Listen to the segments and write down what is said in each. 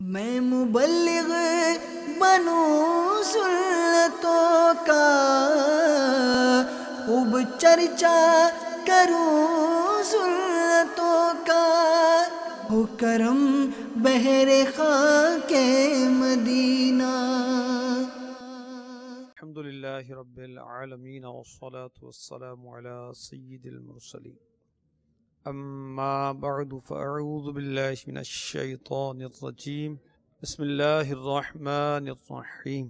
میں مبلغ بنوں سنتوں کا، خوب چرچا کروں سنتوں کا، ہو کرم بحر خاک مدینہ۔ الحمدللہ رب العالمین والصلاة والسلام علی سید المرسلین، اما بعد فاعوذ باللہ من الشیطان الرجیم، بسم اللہ الرحمن الرحیم،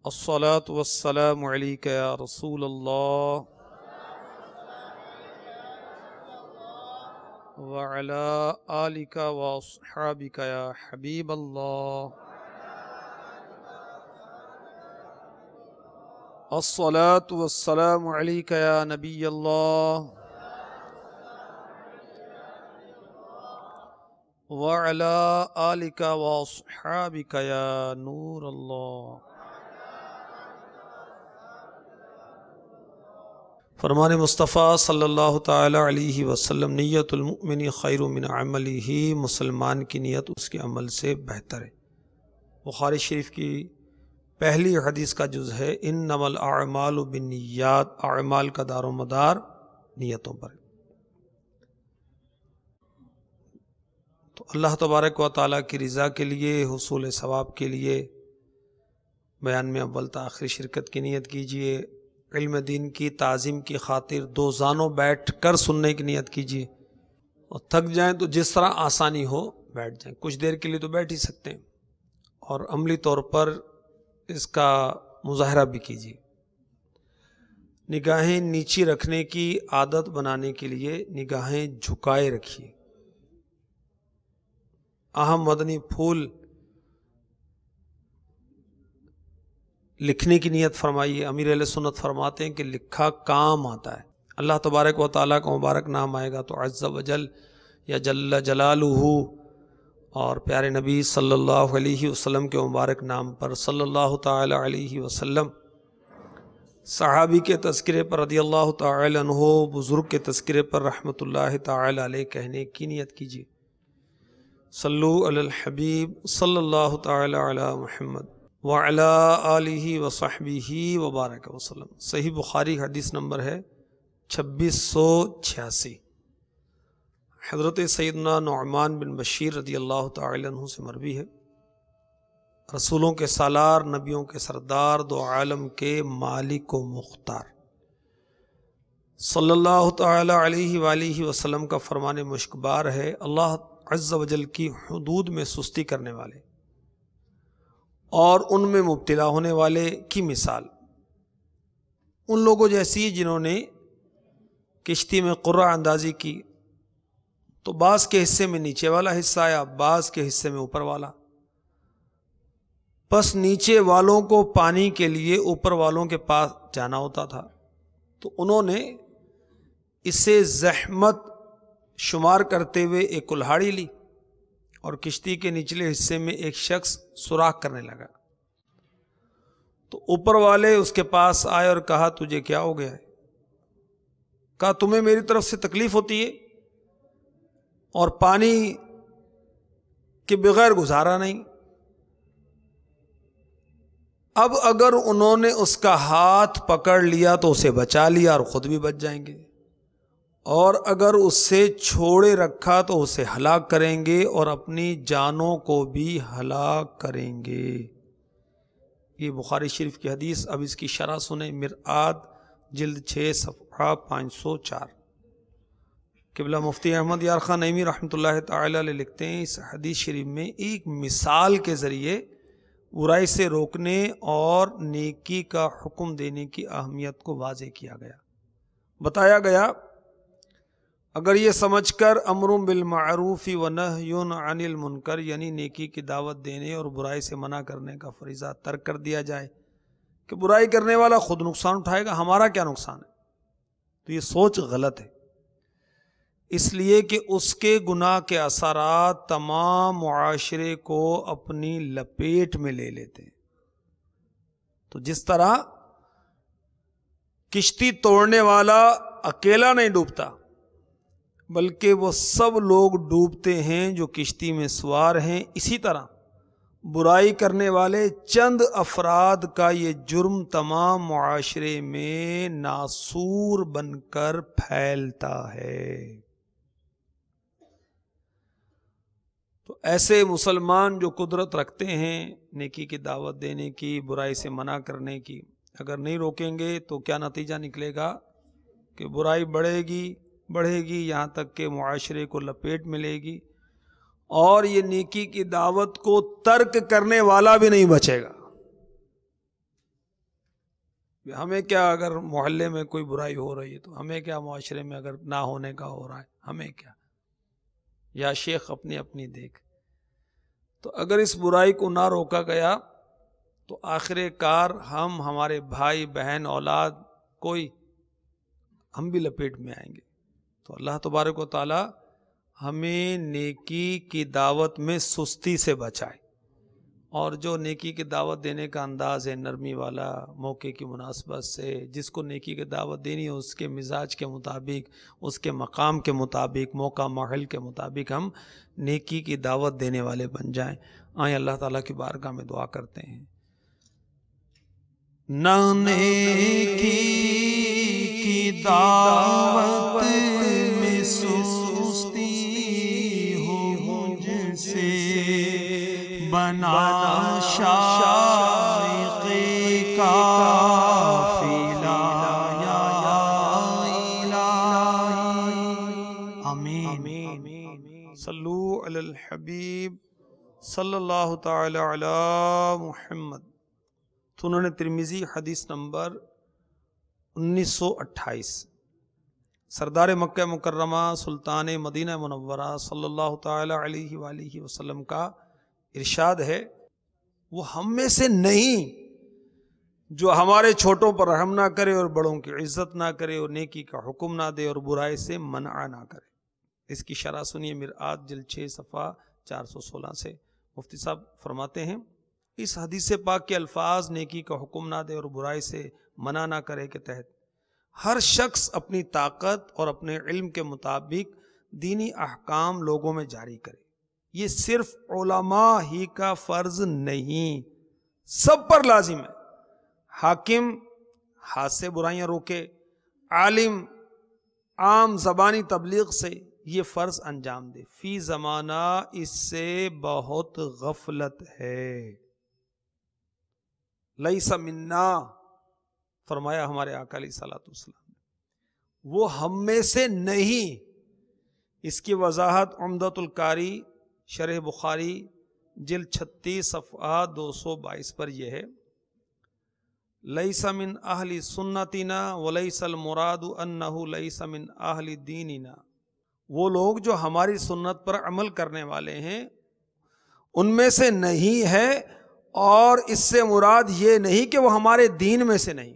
الصلاة والسلام علیک یا رسول اللہ وعلی آلک واصحابک یا حبیب اللہ، الصلاة والسلام علیک یا نبی اللہ وعلی آلک واصحابک یا نور اللہ۔ فرمان مصطفیٰ صلی اللہ تعالی علیہ وسلم، نیت المؤمن خیر من عملہ، مسلمان کی نیت اس کے عمل سے بہتر ہے۔ بخاری شریف کی پہلی حدیث کا جز ہے انما الاعمال بالنیات، اعمال کا دار و مدار نیتوں پر ہے۔ تو اللہ تبارک و تعالیٰ کی رضا کے لیے، حصول ثواب کے لیے بیان میں اول تاخیر شرکت کی نیت کیجیے، علم دین کی تعظیم کی خاطر دو زانوں بیٹھ کر سننے کی نیت کیجیے، اور تھک جائیں تو جس طرح آسانی ہو بیٹھ جائیں، کچھ دیر کے لیے تو بیٹھ ہی سکتے ہیں، اور عملی طور پر اس کا مظاہرہ بھی کیجیے۔ نگاہیں نیچی رکھنے کی عادت بنانے کے لیے نگاہیں جھکائے رکھیے۔ اہم مدنی پھول لکھنے کی نیت فرمائیے۔ امیر اہل سنت فرماتے ہیں کہ لکھا کام آتا ہے۔ اللہ تبارک و تعالیٰ کا مبارک نام آئے گا تو عز و جل یا جل جلالہ، اور پیارے نبی صلی اللہ علیہ وسلم کے مبارک نام پر صلی اللہ تعالی علیہ وسلم، صحابی کے تذکرے پر رضی اللہ تعالی عنہ، بزرگ کے تذکرے پر رحمت اللہ تعالی علیہ کہنے کی نیت کیجیے۔ صلو علی الحبیب صلی اللہ تعالی علی محمد وعلی آلہ وصحبہ وبارک وسلم۔ صحیح بخاری حدیث نمبر ہے 2686۔ حضرت سیدنا نعمان بن بشیر رضی اللہ تعالی عنہ سے مروی ہے، رسولوں کے سالار، نبیوں کے سردار، دو عالم کے مالک و مختار صلی اللہ تعالی علیہ وآلہ وسلم کا فرمان مشکبار ہے، اللہ عز و جل کی حدود میں سستی کرنے والے اور ان میں مبتلا ہونے والے کی مثال ان لوگوں جیسی جنہوں نے کشتی میں قرعہ اندازی کی تو بعض کے حصے میں نیچے والا حصہ آیا، بعض کے حصے میں اوپر والا، پس نیچے والوں کو پانی کے لیے اوپر والوں کے پاس جانا ہوتا تھا، تو انہوں نے اسے زحمت شمار کرتے ہوئے ایک کلہاڑی لی اور کشتی کے نچلے حصے میں ایک شخص سوراخ کرنے لگا، تو اوپر والے اس کے پاس آئے اور کہا تجھے کیا ہو گیا ہے؟ کہا تمہیں میری طرف سے تکلیف ہوتی ہے اور پانی کے بغیر گزارا نہیں۔ اب اگر انہوں نے اس کا ہاتھ پکڑ لیا تو اسے بچا لیا اور خود بھی بچ جائیں گے، اور اگر اس سے چھوڑے رکھا تو اسے ہلاک کریں گے اور اپنی جانوں کو بھی ہلاک کریں گے۔ یہ بخاری شریف کی حدیث۔ اب اس کی شرح سنیں، مرآت جلد 6 صفحہ 504۔ قبلہ مفتی احمد یار خان نعیمی رحمۃ اللہ تعالی علیہ لکھتے ہیں، اس حدیث شریف میں ایک مثال کے ذریعے برائی سے روکنے اور نیکی کا حکم دینے کی اہمیت کو واضح کیا گیا۔ بتایا گیا اگر یہ سمجھ کر امر بالمعروف و نہی عن المنکر، یعنی نیکی کی دعوت دینے اور برائی سے منع کرنے کا فریضہ ترک کر دیا جائے کہ برائی کرنے والا خود نقصان اٹھائے گا، ہمارا کیا نقصان ہے، تو یہ سوچ غلط ہے، اس لیے کہ اس کے گناہ کے اثرات تمام معاشرے کو اپنی لپیٹ میں لے لیتے ہیں۔ تو جس طرح کشتی توڑنے والا اکیلا نہیں ڈوبتا، بلکہ وہ سب لوگ ڈوبتے ہیں جو کشتی میں سوار ہیں، اسی طرح برائی کرنے والے چند افراد کا یہ جرم تمام معاشرے میں ناسور بن کر پھیلتا ہے۔ تو ایسے مسلمان جو قدرت رکھتے ہیں نیکی کی دعوت دینے کی، برائی سے منع کرنے کی، اگر نہیں روکیں گے تو کیا نتیجہ نکلے گا کہ برائی بڑھے گی یہاں تک کہ معاشرے کو لپیٹ ملے گی، اور یہ نیکی کی دعوت کو ترک کرنے والا بھی نہیں بچے گا۔ ہمیں کیا اگر محلے میں کوئی برائی ہو رہی ہے تو ہمیں کیا، معاشرے میں اگر نہ ہونے کا ہو رہا ہے ہمیں کیا، یا شیخ اپنی اپنی دیکھ۔ تو اگر اس برائی کو نہ روکا گیا تو آخر کار ہمارے بھائی بہن اولاد کوئی، ہم بھی لپیٹ میں آئیں گے۔ تو اللہ تبارک و تعالی ہمیں نیکی کی دعوت میں سستی سے بچائے، اور جو نیکی کی دعوت دینے کا انداز ہے نرمی والا، موقع کی مناسبت سے، جس کو نیکی کی دعوت دینی ہے اس کے مزاج کے مطابق، اس کے مقام کے مطابق، موقع محل کے مطابق ہم نیکی کی دعوت دینے والے بن جائیں۔ آئیں اللہ تعالیٰ کی بارگاہ میں دعا کرتے ہیں۔ نہ نیکی کی دعوت میں سستی ہو مجھ سے، بنا شائق قافلہ یا الہی، آمین۔ صلو علی الحبیب صلی اللہ تعالی علی محمد۔ سنن ترمذی حدیث نمبر 1928۔ سردار مکہ مکرمہ سلطان مدینہ منورہ صلی اللہ تعالی علیہ وآلہ وسلم کا ارشاد ہے، وہ ہم میں سے نہیں جو ہمارے چھوٹوں پر رحم نہ کرے اور بڑوں کی عزت نہ کرے اور نیکی کا حکم نہ دے اور برائی سے منع نہ کرے۔ اس کی شرح سنیے مرآت جلد 6 صفحہ 416 سے۔ مفتی صاحب فرماتے ہیں اس حدیث پاک کے الفاظ نیکی کا حکم نہ دے اور برائی سے منع نہ کرے کے تحت ہر شخص اپنی طاقت اور اپنے علم کے مطابق دینی احکام لوگوں میں جاری کرے۔ یہ صرف علماء ہی کا فرض نہیں، سب پر لازم ہے۔ حاکم ہاتھ سے برائیاں روکے، عالم عام زبانی تبلیغ سے یہ فرض انجام دے۔ فی زمانہ اس سے بہت غفلت ہے۔ لیس منا فرمایا ہمارے آقا علیہ الصلوۃ والسلام، وہ ہم میں سے نہیں۔ اس کی وضاحت عمدۃ القاری شرح بخاری جلد 36 صفحہ 222 پر یہ ہے، لیس من اہل سنتنا ولیس المراد انہ لیس من اہل دیننا۔ وہ لوگ جو ہماری سنت پر عمل کرنے والے ہیں ان میں سے نہیں ہے، اور اس سے مراد یہ نہیں کہ وہ ہمارے دین میں سے نہیں۔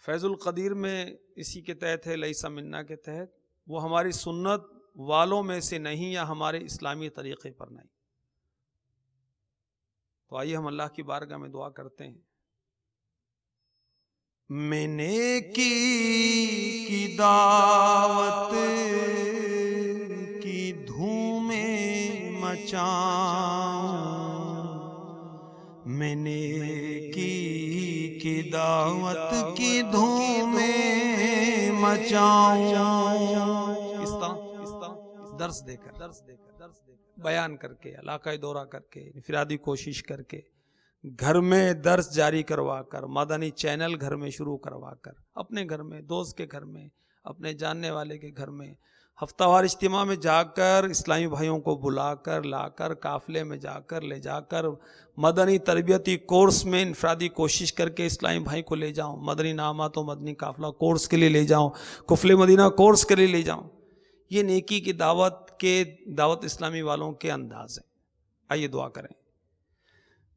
فیض القدیر میں اسی کے تحت ہے، لیس منا کے تحت، وہ ہماری سنت والوں میں سے نہیں یا ہمارے اسلامی طریقے پر نہیں۔ تو آئیے ہم اللہ کی بارگاہ میں دعا کرتے ہیں۔ میں نیکی کی دعوت کی دھومیں مچاؤں، میں نیکی کی دعوت کی دھومیں مچاؤں، اس طرح درس دے کر بیان کر کے، علاقائی دورہ کر کے، انفرادی کوشش کر کے، گھر میں درس جاری کروا کر، مدنی چینل گھر میں شروع کروا کر، اپنے گھر میں، دوست کے گھر میں، اپنے جاننے والے کے گھر میں، ہفتہ وار اجتماع میں جا کر اسلامی بھائیوں کو بلا کر لا کر، قافلے میں جا کر لے جا کر، مدنی تربیتی کورس میں انفرادی کوشش کر کے اسلامی بھائی کو لے جاؤں، مدنی نامات و مدنی قافلہ کورس کے لیے لے جاؤں، قفل مدینہ کورس کے لیے لے جاؤں۔ یہ نیکی کی دعوت اسلامی والوں کے انداز ہیں۔ آئیے دعا کریں۔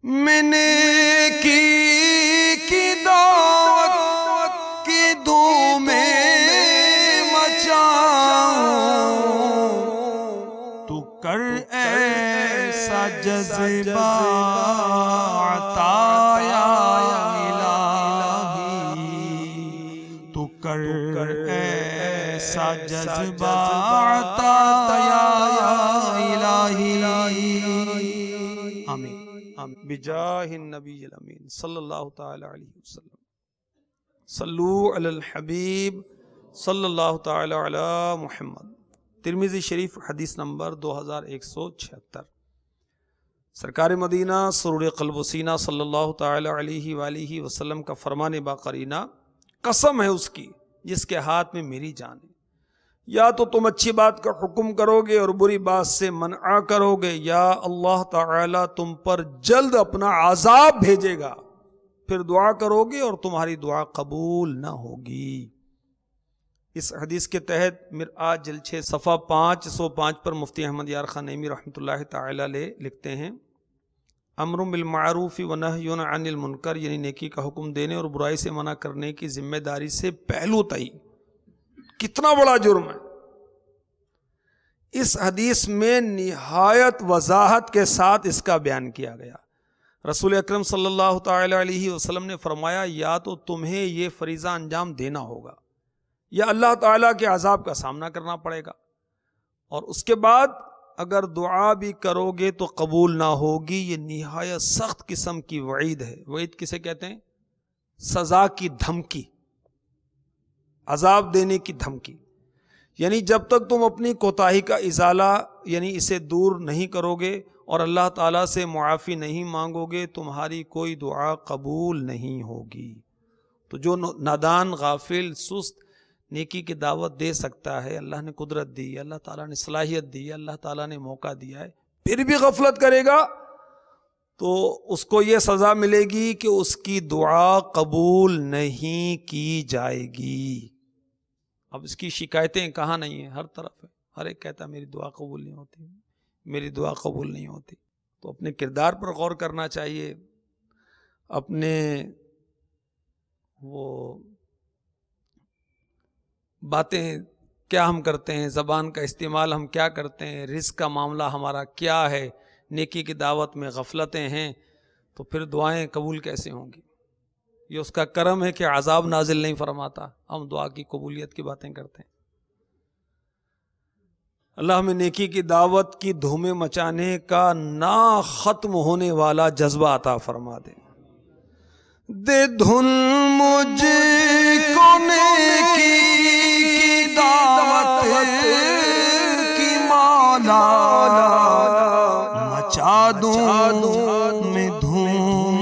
میں نیکی کی دعوت کی دھومیں مچاؤں، تو کر ایسا جذبہ عطا یا الہی، تو کر ایسا جذبہ عطا یا الہی۔ آمین آمین بجاہ النبی الامین صلی اللہ تعالی علیہ وسلم. صلو علی الحبیب صلی اللہ تعالی علی محمد. ترمذی شریف حدیث نمبر 2176. سرکار مدینہ سرور قلب و سینہ صلی اللہ تعالی علیہ وآلہ وسلم کا فرمان باقرینہ، قسم ہے اس کی جس کے ہاتھ میں میری جان ہے، یا تو تم اچھی بات کا حکم کرو گے اور بری بات سے منع کرو گے، یا اللہ تعالی تم پر جلد اپنا عذاب بھیجے گا، پھر دعا کرو گے اور تمہاری دعا قبول نہ ہوگی. اس حدیث کے تحت مرآت جلد 6 صفحہ 505 پر مفتی احمد یار خان نعیمی رحمۃ اللہ تعالی علیہ لکھتے ہیں، امر بالمعروف و نہی عن المنکر، یعنی نیکی کا حکم دینے اور برائی سے منع کرنے کی ذمہ داری سے پہلو تئی. کتنا بڑا جرم ہے. اس حدیث میں نہایت وضاحت کے ساتھ اس کا بیان کیا گیا. رسول اکرم صلی اللہ تعالی علیہ وسلم نے فرمایا، یا تو تمہیں یہ فریضہ انجام دینا ہوگا یا اللہ تعالیٰ کے عذاب کا سامنا کرنا پڑے گا، اور اس کے بعد اگر دعا بھی کرو گے تو قبول نہ ہوگی. یہ نہایت سخت قسم کی وعید ہے. وعید کسے کہتے ہیں؟ سزا کی دھمکی، عذاب دینے کی دھمکی. یعنی جب تک تم اپنی کوتاہی کا ازالہ یعنی اسے دور نہیں کرو گے اور اللہ تعالیٰ سے معافی نہیں مانگو گے، تمہاری کوئی دعا قبول نہیں ہوگی. تو جو نادان، غافل، سست نیکی کی دعوت دے سکتا ہے، اللہ نے قدرت دی، اللہ تعالیٰ نے صلاحیت دی، اللہ تعالیٰ نے موقع دیا ہے، پھر بھی غفلت کرے گا تو اس کو یہ سزا ملے گی کہ اس کی دعا قبول نہیں کی جائے گی. اب اس کی شکایتیں کہاں نہیں ہیں؟ ہر طرف ہے. ہر ایک کہتا ہے میری دعا قبول نہیں ہوتی، میری دعا قبول نہیں ہوتی. تو اپنے کردار پر غور کرنا چاہیے، اپنے وہ باتیں کیا ہم کرتے ہیں، زبان کا استعمال ہم کیا کرتے ہیں، رزق کا معاملہ ہمارا کیا ہے. نیکی کی دعوت میں غفلتیں ہیں تو پھر دعائیں قبول کیسے ہوں گی؟ یہ اس کا کرم ہے کہ عذاب نازل نہیں فرماتا، ہم دعا کی قبولیت کی باتیں کرتے ہیں. اللہ ہمیں نیکی کی دعوت کی دھومیں مچانے کا نا ختم ہونے والا جذبہ عطا فرما دے. دے دھن مجھ کو نیکی کی دعوت کی مولا، مچا دوں میں دھوم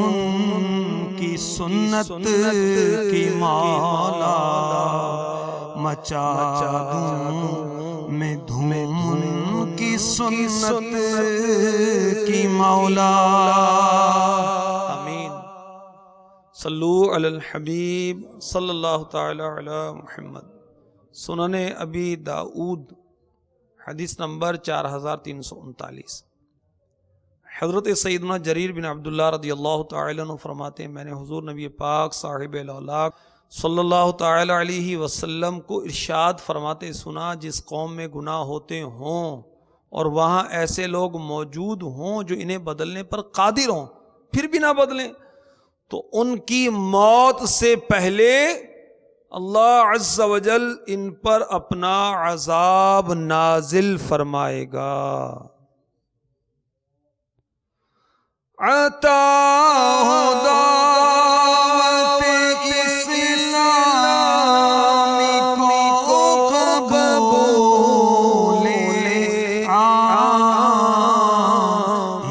کی سنت کی مولا، مچا دوں میں دھوم کی سنت کی مولا. آمین. صلو علی الحبیب صلی اللہ تعالی علی محمد. سنن ابی داؤد حدیث نمبر 4339. حضرت سیدنا جریر بن عبداللہ رضی اللہ تعالی عنہ فرماتے ہیں، میں نے حضور نبی پاک صاحب الاولاق صلی اللہ تعالی علیہ وسلم کو ارشاد فرماتے سنا، جس قوم میں گناہ ہوتے ہوں اور وہاں ایسے لوگ موجود ہوں جو انہیں بدلنے پر قادر ہوں پھر بھی نہ بدلیں، تو ان کی موت سے پہلے اللہ عز و جل ان پر اپنا عذاب نازل فرمائے گا. عطا دعوت اسلام کو قبول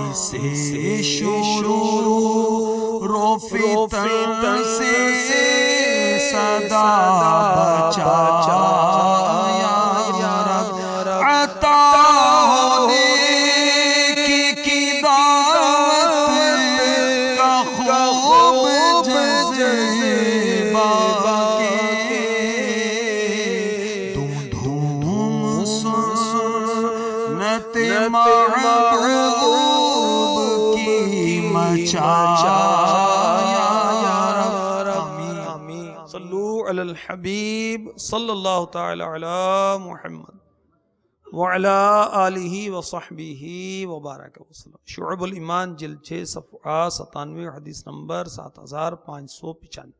اسے شروع فتن سے صدا بچا یا رب. عطا کی دعوت کا خوب جذبہ کے دھوم سنت محبوب کی مچا. صلو علی الحبیب صلی اللہ تعالی علی محمد وعلی آلہ وصحبہ وبارک وسلم. شعب الایمان جلد 6 صفحہ 97 حدیث نمبر 7595.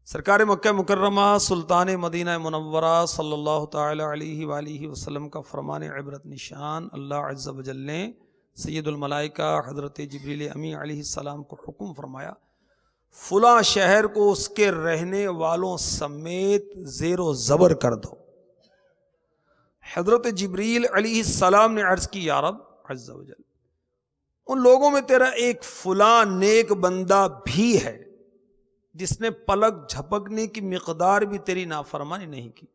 سرکار مکہ مکرمہ سلطان مدینہ منورہ صلی اللہ تعالی علیہ وآلہ وسلم کا فرمان عبرت نشان اللہ عز و جل نے سید الملائکہ حضرت جبریل امی علیہ السلام کو حکم فرمایا فلاں شہر کو اس کے رہنے والوں سمیت زیر و زبر کر دو۔ حضرت جبریل علیہ السلام نے عرض کی یا رب عز و جل، ان لوگوں میں تیرا ایک فلاں نیک بندہ بھی ہے جس نے پلک جھپکنے کی مقدار بھی تیری نافرمانی نہیں کی۔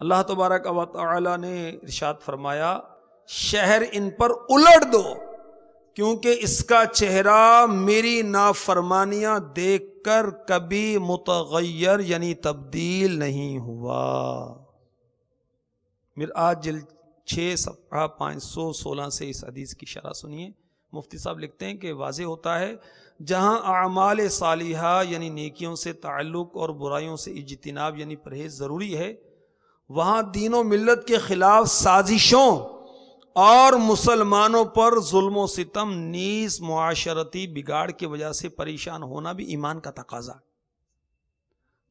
اللہ تبارک و تعالی نے ارشاد فرمایا شہر ان پر الٹ دو، کیونکہ اس کا چہرہ میری نافرمانیاں دیکھ کر کبھی متغیر یعنی تبدیل نہیں ہوا۔ مرآت جلد 6 صفحہ 516 سے اس حدیث کی شرح سنیے۔ مفتی صاحب لکھتے ہیں کہ واضح ہوتا ہے جہاں اعمال صالحہ یعنی نیکیوں سے تعلق اور برائیوں سے اجتناب یعنی پرہیز ضروری ہے، وہاں دین و ملت کے خلاف سازشوں اور مسلمانوں پر ظلم و ستم نیز معاشرتی بگاڑ کی وجہ سے پریشان ہونا بھی ایمان کا تقاضا ہے۔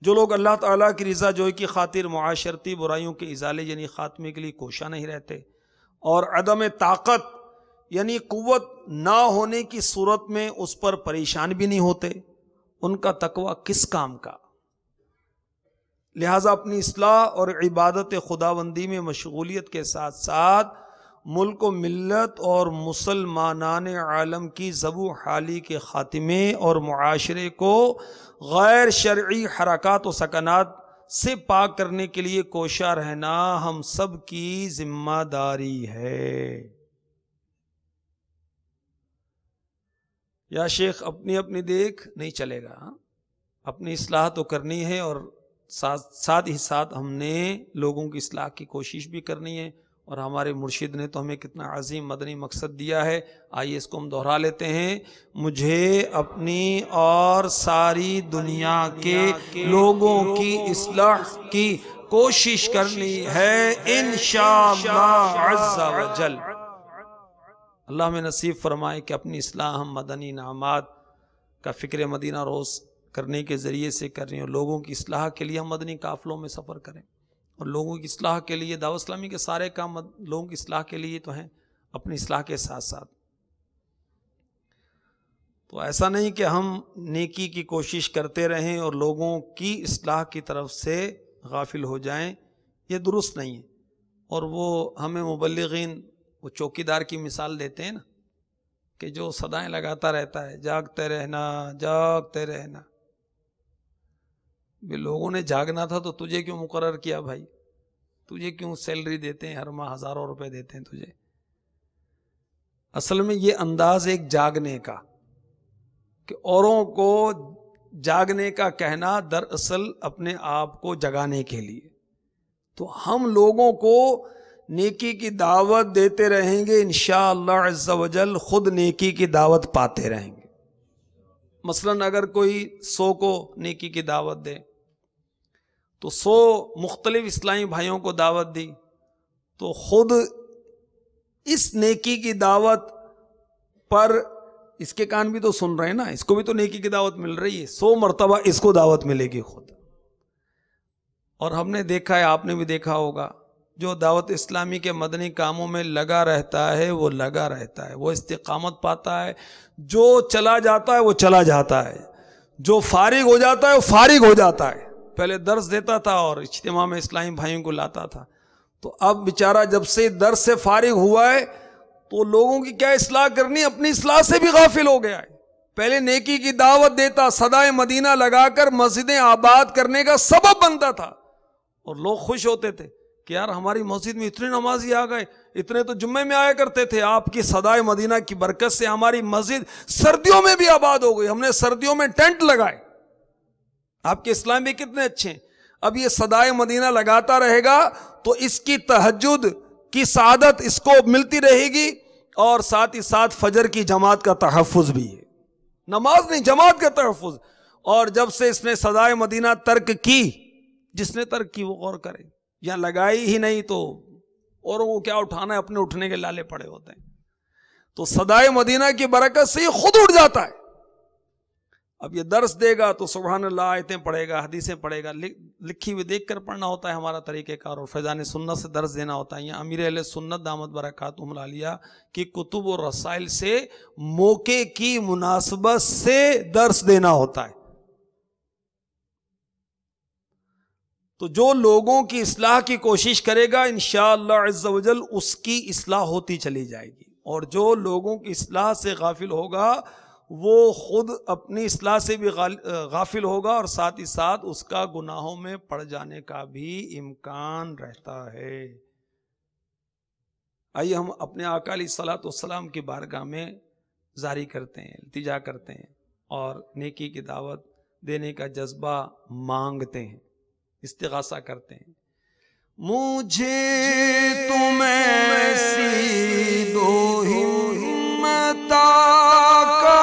جو لوگ اللہ تعالیٰ کی رضا جوئی کی خاطر معاشرتی برائیوں کے ازالے یعنی خاتمے کے لیے کوشاں نہیں رہتے اور عدم طاقت یعنی قوت نہ ہونے کی صورت میں اس پر پریشان بھی نہیں ہوتے، ان کا تقوی کس کام کا؟ لہٰذا اپنی اصلاح اور عبادت خداوندی میں مشغولیت کے ساتھ ساتھ ملک و ملت اور مسلمانان عالم کی ذبح حالی کے خاتمے اور معاشرے کو غیر شرعی حرکات و سکنات سے پاک کرنے کے لیے کوشاں رہنا ہم سب کی ذمہ داری ہے۔ یا شیخ اپنی اپنی دیکھ نہیں چلے گا، اپنی اصلاح تو کرنی ہے اور ساتھ ہی ساتھ ہم نے لوگوں کی اصلاح کی کوشش بھی کرنی ہے، اور ہمارے مرشد نے تو ہمیں کتنا عظیم مدنی مقصد دیا ہے۔ آئیے اس کو ہم دہرا لیتے ہیں، مجھے اپنی اور ساری دنیا کے لوگوں کی اصلاح کی کوشش کرنی ہے انشاءاللہ عز و جل۔ اللہ ہمیں نصیب فرمائے کہ اپنی اصلاح ہم مدنی انعامات کا فکر مدینہ روز کرنے کے ذریعے سے کریں، اور لوگوں کی اصلاح کے لیے ہم مدنی قافلوں میں سفر کریں، اور لوگوں کی اصلاح کے لیے دعوت اسلامی کے سارے کام لوگوں کی اصلاح کے لیے تو ہیں، اپنی اصلاح کے ساتھ ساتھ۔ تو ایسا نہیں کہ ہم نیکی کی کوشش کرتے رہیں اور لوگوں کی اصلاح کی طرف سے غافل ہو جائیں، یہ درست نہیں ہے۔ اور وہ ہمیں مبلغین وہ چوکیدار کی مثال دیتے ہیں نا، کہ جو صدائیں لگاتا رہتا ہے جاگتے رہنا جاگتے رہنا۔ بھی لوگوں نے جاگنا تھا تو تجھے کیوں مقرر کیا بھائی؟ تجھے کیوں سیلری دیتے ہیں، ہر ماہ ہزاروں روپے دیتے ہیں تجھے؟ اصل میں یہ انداز ایک جاگنے کا، کہ اوروں کو جاگنے کا کہنا دراصل اپنے آپ کو جگانے کے لیے۔ تو ہم لوگوں کو نیکی کی دعوت دیتے رہیں گے انشاءاللہ عز و جل، خود نیکی کی دعوت پاتے رہیں گے۔ مثلا اگر کوئی 100 کو نیکی کی دعوت دے تو 100 مختلف اسلامی بھائیوں کو دعوت دی، تو خود اس نیکی کی دعوت پر اس کے کان بھی تو سن رہے ہیں نا، اس کو بھی تو نیکی کی دعوت مل رہی ہے، 100 مرتبہ اس کو دعوت ملے گی خود۔ اور ہم نے دیکھا ہے، آپ نے بھی دیکھا ہوگا، جو دعوت اسلامی کے مدنی کاموں میں لگا رہتا ہے وہ لگا رہتا ہے، وہ استقامت پاتا ہے۔ جو چلا جاتا ہے وہ چلا جاتا ہے، جو فارغ ہو جاتا ہے وہ فارغ ہو جاتا ہے۔ پہلے درس دیتا تھا اور اجتماع میں اسلامی بھائیوں کو لاتا تھا، تو اب بیچارہ جب سے درس سے فارغ ہوا ہے تو لوگوں کی کیا اصلاح کرنی، اپنی اصلاح سے بھی غافل ہو گیا ہے۔ پہلے نیکی کی دعوت دیتا، صدائے مدینہ لگا کر مسجدیں آباد کرنے کا سبب بنتا تھا، اور لوگ خوش ہوتے تھے کہ یار ہماری مسجد میں اتنے نمازی آ گئے، اتنے تو جمعے میں آیا کرتے تھے، آپ کی صدائے مدینہ کی برکت سے ہماری مسجد سردیوں میں بھی آباد ہو گئی، ہم نے سردیوں میں ٹینٹ لگائے۔ آپ کے اسلام بھی کتنے اچھے ہیں۔ اب یہ صدائے مدینہ لگاتا رہے گا تو اس کی تہجد کی سعادت اس کو ملتی رہے گی، اور ساتھ ہی ساتھ فجر کی جماعت کا تحفظ بھی ہے، نماز نہیں جماعت کا تحفظ۔ اور جب سے اس نے صدائے مدینہ ترک کی، جس نے ترک کی وہ غور کرے، یا لگائی ہی نہیں تو اوروں کو کیا اٹھانا ہے، اپنے اٹھنے کے لالے پڑے ہوتے ہیں۔ تو صدائے مدینہ کی برکت سے یہ خود اٹھ جاتا ہے۔ اب یہ درس دے گا تو سبحان اللہ آیتیں پڑھے گا، حدیثیں پڑھے گا، لکھی ہوئی دیکھ کر پڑھنا ہوتا ہے ہمارا طریقہ کار، اور فیضان سنت سے درس دینا ہوتا ہے. یا امیر اہل سنت دامت برکاتہم العالیہ کی کتب و رسائل سے موقع کی مناسبت سے درس دینا ہوتا ہے. تو جو لوگوں کی اصلاح کی کوشش کرے گا انشاءاللہ عز و جل اس کی اصلاح ہوتی چلی جائے گی، اور جو لوگوں کی اصلاح سے غافل ہوگا وہ خود اپنی اصلاح سے بھی غافل ہوگا، اور ساتھ ہی ساتھ اس کا گناہوں میں پڑ جانے کا بھی امکان رہتا ہے. آئیے ہم اپنے آقا علیہ الصلوۃ والسلام کی بارگاہ میں زاری کرتے ہیں، التجا کرتے ہیں، اور نیکی کی دعوت دینے کا جذبہ مانگتے ہیں، استغاثہ کرتے ہیں. مجھے تم ایسی دو ہمت کا،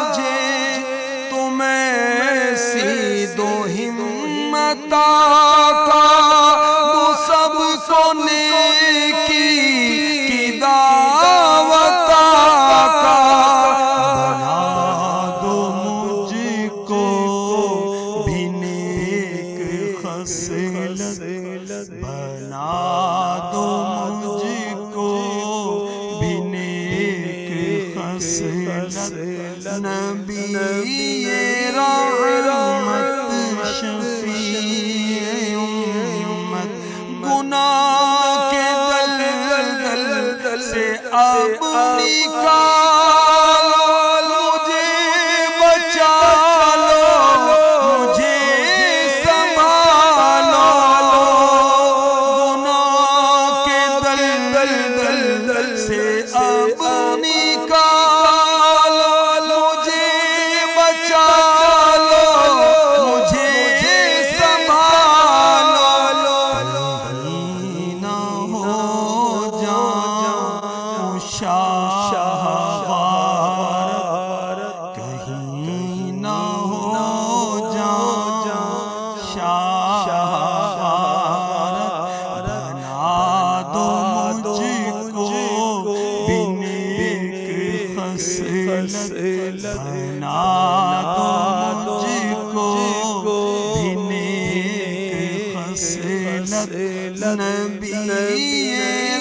مجھے تم ایسی دو ہمت کا، تو سب کو نیکی کی دعوت کا، بنا دو مجھ کو بھی نیک خصلت، بنا دو مجھ کو بھی نیک خصلت. نبی رحمت شفیع امت، گناہ کے دلدل سے اب نکال، مجھے بچا لو، مجھے سنبھالو، گناہ کے دلدل سے اب نکال، مجھے بچا لو، مجھے سنبھالو، کہیں نہ ہو جاؤں شاہ غارت، کہیں نہ ہو جاؤں شاہ غارت، بنا دو مجھ کو بھی نیک خصلت، بنا دو مجھ کو بھی نیک خصلت. نبی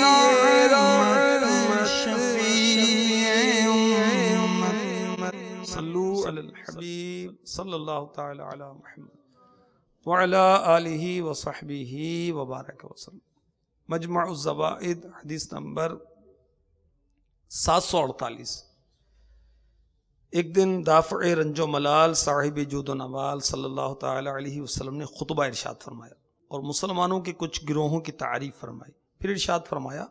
رحمت شفیع امت، صلو علی الحبیب صلی اللہ تعالی علی محمد وعلی آلہ وصحبہ وبارک وسلم. مجمع الزوائد حدیث نمبر 748. ایک دن دافع رنج و ملال صاحب جود و نوال صلی اللہ تعالی علیہ وسلم نے خطبہ ارشاد فرمایا اور مسلمانوں کے کچھ گروہوں کی تعریف فرمائی. پھر ارشاد فرمایا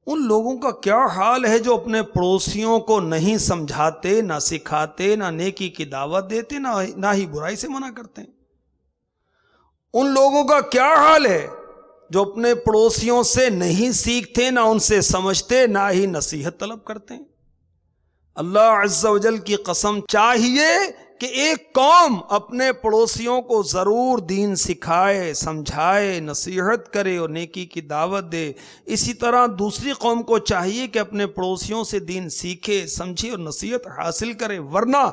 ان لوگوں کا کیا حال ہے جو اپنے پڑوسیوں کو نہیں سمجھاتے، نہ سکھاتے، نہ نیکی کی دعوت دیتے، نہ ہی برائی سے منع کرتے ہیں. ان لوگوں کا کیا حال ہے جو اپنے پڑوسیوں سے نہیں سیکھتے، نہ ان سے سمجھتے، نہ ہی نصیحت طلب کرتے ہیں. اللہ عز و جل کی قسم چاہیے کہ ایک قوم اپنے پڑوسیوں کو ضرور دین سکھائے، سمجھائے، نصیحت کرے اور نیکی کی دعوت دے. اسی طرح دوسری قوم کو چاہیے کہ اپنے پڑوسیوں سے دین سیکھے، سمجھے اور نصیحت حاصل کرے، ورنہ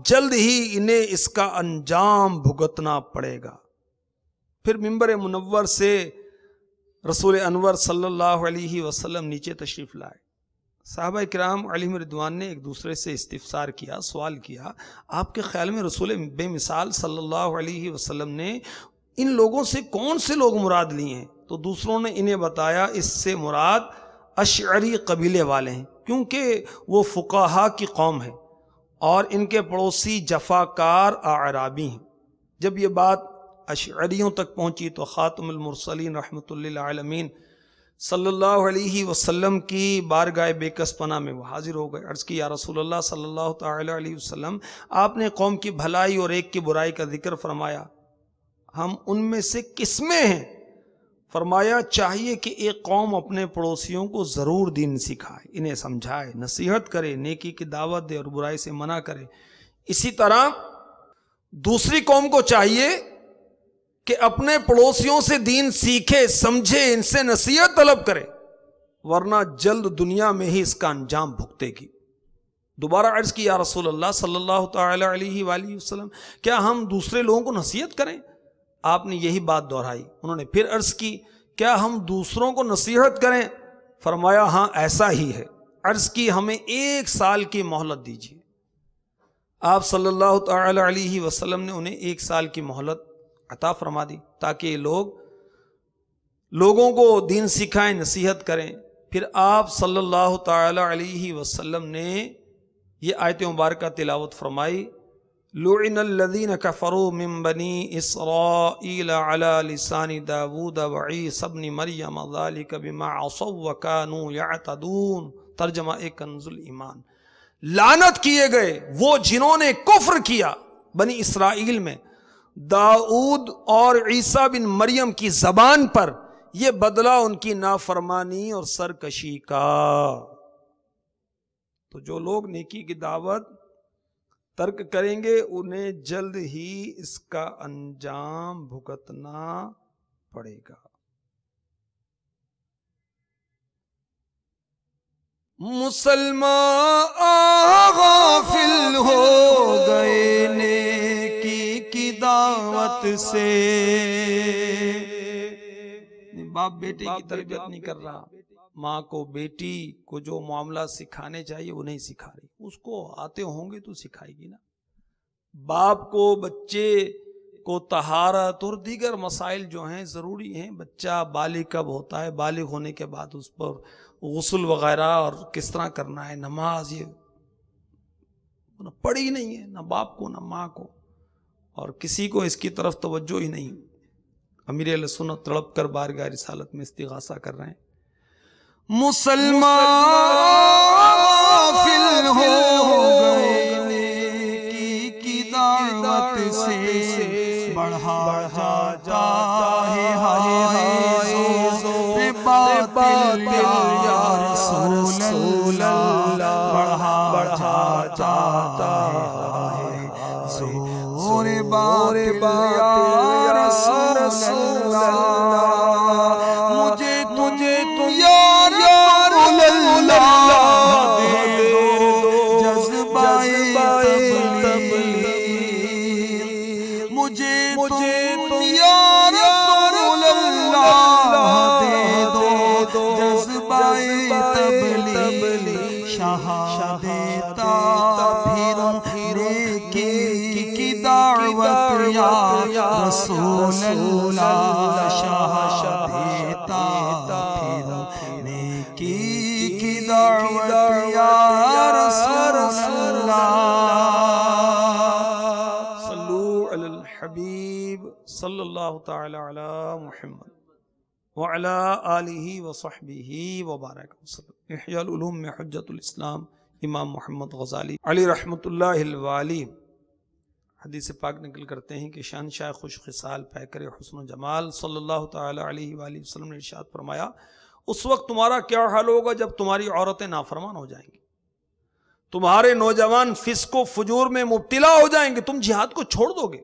جلد ہی انہیں اس کا انجام بھگتنا پڑے گا. پھر منبر منور سے رسول انور صلی اللہ علیہ وسلم نیچے تشریف لائے. صحابہ کرام علیہم رضوان نے ایک دوسرے سے استفسار کیا، سوال کیا، آپ کے خیال میں رسول بے مثال صلی اللہ علیہ وسلم نے ان لوگوں سے کون سے لوگ مراد لیے ہیں؟ تو دوسروں نے انہیں بتایا اس سے مراد اشعری قبیلے والے ہیں، کیونکہ وہ فقہا کی قوم ہے اور ان کے پڑوسی جفاکار اعرابی ہیں. جب یہ بات اشعریوں تک پہنچی تو خاتم المرسلین رحمۃ اللہ عالمین صلی اللہ علیہ وسلم کی بارگاہ بے کس پناہ میں وہ حاضر ہو گئے. عرض کی یا رسول اللہ صلی اللہ تعالی علیہ وسلم، آپ نے قوم کی بھلائی اور ایک کی برائی کا ذکر فرمایا، ہم ان میں سے کس میں ہیں؟ فرمایا چاہیے کہ ایک قوم اپنے پڑوسیوں کو ضرور دین سکھائے، انہیں سمجھائے، نصیحت کرے، نیکی کی دعوت دے اور برائی سے منع کرے. اسی طرح دوسری قوم کو چاہیے کہ اپنے پڑوسیوں سے دین سیکھے، سمجھے، ان سے نصیحت طلب کرے، ورنہ جلد دنیا میں ہی اس کا انجام بھگتے گی. دوبارہ عرض کی یا رسول اللہ صلی اللہ تعالی علیہ وآلہ وسلم کیا ہم دوسرے لوگوں کو نصیحت کریں؟ آپ نے یہی بات دہرائی۔ انہوں نے پھر عرض کی کیا ہم دوسروں کو نصیحت کریں؟ فرمایا ہاں ایسا ہی ہے۔ عرض کی ہمیں 1 سال کی مہلت دیجیے۔ آپ صلی اللہ تعالی علیہ وسلم نے انہیں 1 سال کی مہلت عطا فرما دی تاکہ یہ لوگوں کو دین سکھائیں، نصیحت کریں۔ پھر آپ صلی اللہ تعالی علیہ وسلم نے یہ آیت مبارکہ تلاوت فرمائی، لعن الذین کفروا من بنی اسرائیل علی لسان داود وعیسی ابن مریم ذلک بما عصوا وکانوا یعتدون۔ ترجمہ کنز الایمان، لعنت کیے گئے وہ جنہوں نے کفر کیا بنی اسرائیل میں داؤد اور عیسیٰ بن مریم کی زبان پر، یہ بدلہ ان کی نافرمانی اور سرکشی کا۔ تو جو لوگ نیکی کی دعوت ترک کریں گے انہیں جلد ہی اس کا انجام بھگتنا پڑے گا۔ مسلمان غافل ہو گئے نیکی کی دعوت سے، باپ بیٹے کی تربیت نہیں کر رہا، ماں کو بیٹی کو جو معاملہ سکھانے چاہیے وہ نہیں سکھا رہی، اس کو آتے ہوں گے تو سکھائے گی نا۔ باپ کو بچے کو طہارت اور دیگر مسائل جو ہیں ضروری ہیں، بچہ بالغ کب ہوتا ہے، بالغ ہونے کے بعد اس پر غسل وغیرہ اور کس طرح کرنا ہے، نماز، یہ پڑھی نہیں ہے نہ باپ کو نہ ماں کو، اور کسی کو اس کی طرف توجہ ہی نہیں۔ امیر اہل سنت تڑپ کر بارگاہ رسالت میں استغاثہ کر رہے ہیں، مسلمان غافل ہو گئے نیکی کی دعوت سے، بڑھا جاتا ہے زور باطل یا رسول اللہ، بڑھا جاتا ہے زور باطل یا رسول اللہ، مجھے تجھے تو یا رسول اللہ دے دو جذبہ تبلیغ، مجھے تو یا رسول اللہ دے دو جذبہ تبلیغ، شاہ دیتا پھر نیکی کی دعوت یا رسول اللہ، شاہ دیتا پھر نیکی کی دعوت یا رسول اللہ۔ صلو علی الحبیب صلی اللہ تعالی علی محمد وعلی آلہ وصحبہ وبارک وسلم۔ احیاء العلوم میں حجت الاسلام امام محمد غزالی علی رحمت اللہ الوالی حدیث پاک نقل کرتے ہیں کہ شہنشاہ خوش خصال پیکر حسن و جمال صلی اللہ تعالی علیہ وآلہ وسلم نے ارشاد فرمایا، اس وقت تمہارا کیا حال ہوگا جب تمہاری عورتیں نافرمان ہو جائیں گی، تمہارے نوجوان فسق و فجور میں مبتلا ہو جائیں گے، تم جہاد کو چھوڑ دو گے۔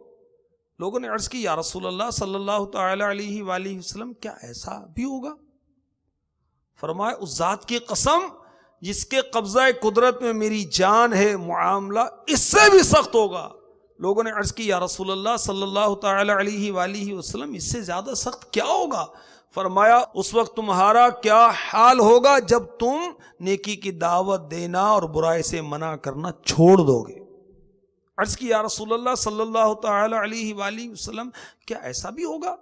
لوگوں نے عرض کی یا رسول اللہ صلی اللہ تعالی علیہ وآلہ وسلم کیا ایسا بھی ہوگا؟ فرمایا اس ذات کی قسم جس کے قبضہ قدرت میں میری جان ہے، معاملہ اس سے بھی سخت ہوگا۔ لوگوں نے عرض کی یا رسول اللہ صلی اللہ تعالی علیہ وآلہ وسلم اس سے زیادہ سخت کیا ہوگا؟ فرمایا اس وقت تمہارا کیا حال ہوگا جب تم نیکی کی دعوت دینا اور برائی سے منع کرنا چھوڑ دو گے۔ عرض کی یا رسول اللہ صلی اللہ تعالی علیہ وآلہ وسلم کیا ایسا بھی ہوگا؟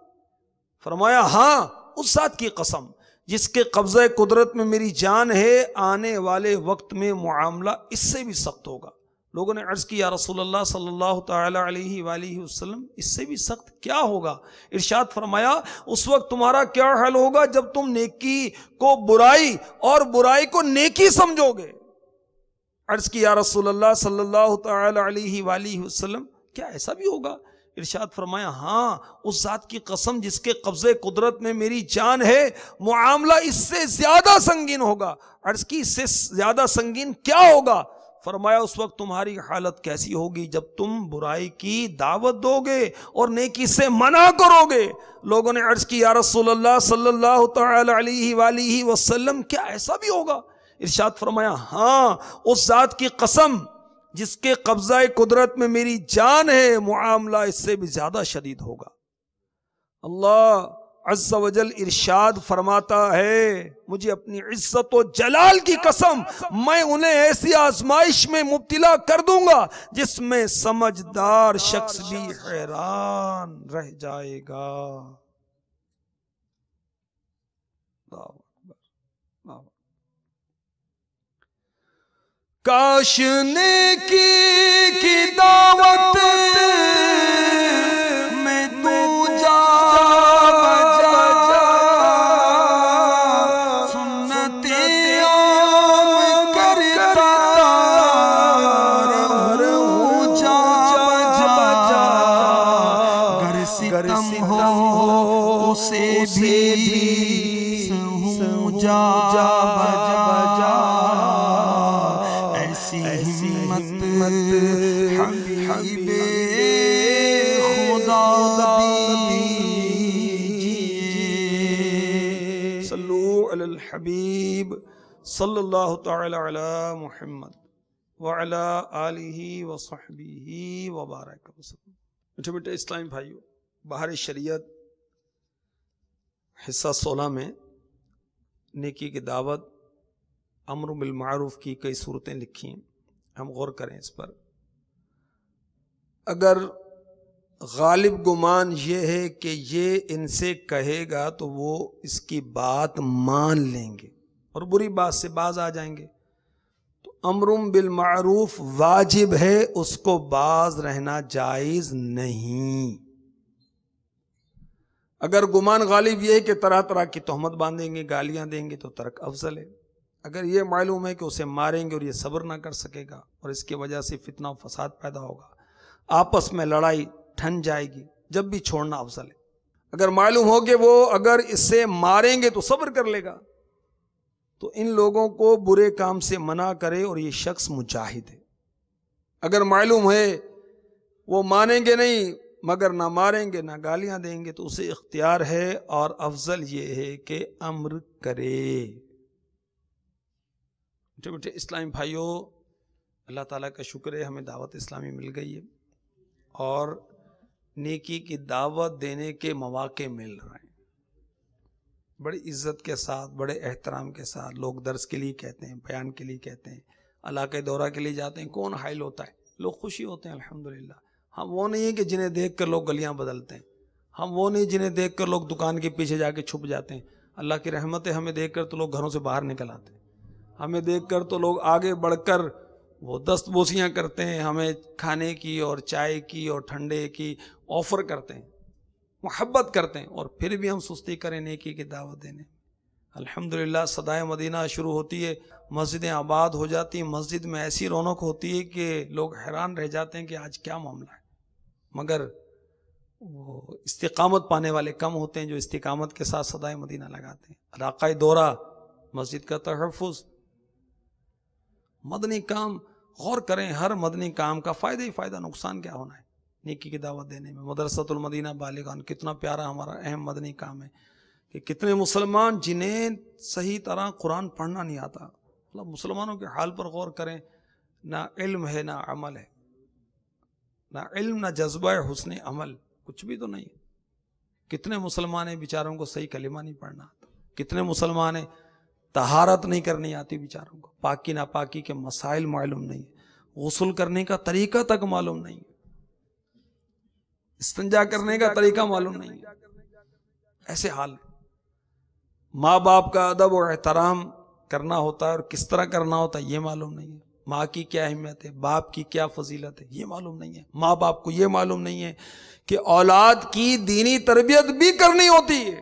فرمایا ہاں اس ذات کی قسم جس کے قبضہ قدرت میں میری جان ہے، آنے والے وقت میں معاملہ اس سے بھی سخت ہوگا۔ لوگوں نے عرض کی یا رسول اللہ صلی اللہ تعالی علیہ وآلہ وسلم اس سے بھی سخت کیا ہوگا؟ ارشاد فرمایا اس وقت تمہارا کیا حال ہوگا جب تم نیکی کو برائی اور برائی کو نیکی سمجھو گے۔ عرض کی یا رسول اللہ صلی اللہ تعالی علیہ وآلہ وسلم کیا ایسا بھی ہوگا؟ ارشاد فرمایا ہاں اس ذات کی قسم جس کے قبضے قدرت میں میری جان ہے، معاملہ اس سے زیادہ سنگین ہوگا۔ عرض کی اس سے زیادہ سنگین کیا ہوگا؟ فرمایا اس وقت تمہاری حالت کیسی ہوگی جب تم برائی کی دعوت دو گے اور نیکی سے منع کرو گے۔ لوگوں نے عرض کی یا رسول اللہ صلی اللہ تعالی علیہ وآلہ وسلم کیا ایسا بھی ہوگا؟ ارشاد فرمایا ہاں اس ذات کی قسم جس کے قبضہ قدرت میں میری جان ہے، معاملہ اس سے بھی زیادہ شدید ہوگا۔ اللہ عز و جل ارشاد فرماتا ہے مجھے اپنی عزت و جلال کی قسم، میں انہیں ایسی آزمائش میں مبتلا کر دوں گا جس میں سمجھدار شخص بھی حیران رہ جائے گا۔ کاش نیکی کی دعوت میں تو جا بجا، سنتیں عام کرتا رہوں جا بجا، گر ستم ہو اسے بھی سہوں جا بجا، ایسی ہمت حبیب خدا دیجئے۔ صلو علی الحبیب صلی اللہ تعالی علی محمد وعلی آلہ وصحبہ وبارک وسلم۔ میٹھے میٹھے اسلامی بھائیو، بہار شریعت حصہ 16 میں نیکی کی دعوت، امر بالمعروف کی کئی صورتیں لکھی ہیں، ہم غور کریں اس پر۔ اگر غالب گمان یہ ہے کہ یہ ان سے کہے گا تو وہ اس کی بات مان لیں گے اور بری بات سے باز آ جائیں گے، تو امر بالمعروف واجب ہے، اس کو باز رہنا جائز نہیں۔ اگر گمان غالب یہ ہے کہ طرح طرح کی تہمت باندھیں گے، گالیاں دیں گے، تو ترک افضل ہے۔ اگر یہ معلوم ہے کہ اسے ماریں گے اور یہ صبر نہ کر سکے گا اور اس کی وجہ سے فتنہ و فساد پیدا ہوگا، آپس میں لڑائی ٹھن جائے گی، جب بھی چھوڑنا افضل ہے۔ اگر معلوم ہو کہ وہ اگر اس سے ماریں گے تو صبر کر لے گا، تو ان لوگوں کو برے کام سے منع کرے اور یہ شخص مجاہد ہے۔ اگر معلوم ہے وہ مانیں گے نہیں مگر نہ ماریں گے نہ گالیاں دیں گے، تو اسے اختیار ہے اور افضل یہ ہے کہ امر کرے۔ میٹھے میٹھے اسلامی بھائیوں، اللہ تعالیٰ کا شکر ہے ہمیں دعوت اسلامی مل گئی ہے اور نیکی کی دعوت دینے کے مواقع مل رہے ہیں، بڑی عزت کے ساتھ، بڑے احترام کے ساتھ۔ لوگ درس کے لیے کہتے ہیں، بیان کے لیے کہتے ہیں، علاقہ دورہ کے لیے جاتے ہیں، کون حائل ہوتا ہے؟ لوگ خوشی ہوتے ہیں الحمدللہ۔ ہم وہ نہیں ہیں کہ جنہیں دیکھ کر لوگ گلیاں بدلتے ہیں، ہم وہ نہیں جنہیں دیکھ کر لوگ دکان کے پیچھے جا کے چھپ جاتے ہیں۔ اللہ کی رحمت ہے، ہمیں دیکھ کر تو لوگ گھروں سے باہر نکل آتے ہیں، ہمیں دیکھ کر تو لوگ آگے بڑھ کر وہ دست بوسیاں کرتے ہیں، ہمیں کھانے کی اور چائے کی اور ٹھنڈے کی آفر کرتے ہیں، محبت کرتے ہیں، اور پھر بھی ہم سستی کریں نیکی کی دعوت دینے۔ الحمدللہ صدائے مدینہ شروع ہوتی ہے، مسجدیں آباد ہو جاتی ہیں، مسجد میں ایسی رونق ہوتی ہے کہ لوگ حیران رہ جاتے ہیں کہ آج کیا معاملہ ہے، مگر وہ استقامت پانے والے کم ہوتے ہیں جو استقامت کے ساتھ صدائے مدینہ لگاتے ہیں۔ علاقہ دورہ، مسجد کا تحفظ، مدنی کام، غور کریں ہر مدنی کام کا فائدہ ہی فائدہ، نقصان کیا ہونا ہے نیکی کی دعوت دینے میں۔ مدرسۃ المدینہ بالغان کتنا پیارا ہمارا اہم مدنی کام ہے کہ کتنے مسلمان جنہیں صحیح طرح قرآن پڑھنا نہیں آتا، مطلب مسلمانوں کے حال پر غور کریں، نہ علم ہے نہ عمل ہے، نہ علم نہ جذبہ حسن عمل، کچھ بھی تو نہیں۔ کتنے مسلمان ہیں بیچاروں کو صحیح کلمہ نہیں پڑھنا آتا، کتنے مسلمان ہیں طہارت نہیں کرنی آتی بیچاروں کو، پاکی ناپاکی کے مسائل معلوم نہیں، غسل کرنے کا طریقہ تک معلوم نہیں، استنجا کرنے کا طریقہ معلوم نہیں، ایسے حال۔ ماں باپ کا ادب و احترام کرنا ہوتا ہے اور کس طرح کرنا ہوتا ہے یہ معلوم نہیں ہے، ماں کی کیا اہمیت ہے، باپ کی کیا فضیلت ہے یہ معلوم نہیں ہے، ماں باپ کو یہ معلوم نہیں ہے کہ اولاد کی دینی تربیت بھی کرنی ہوتی ہے،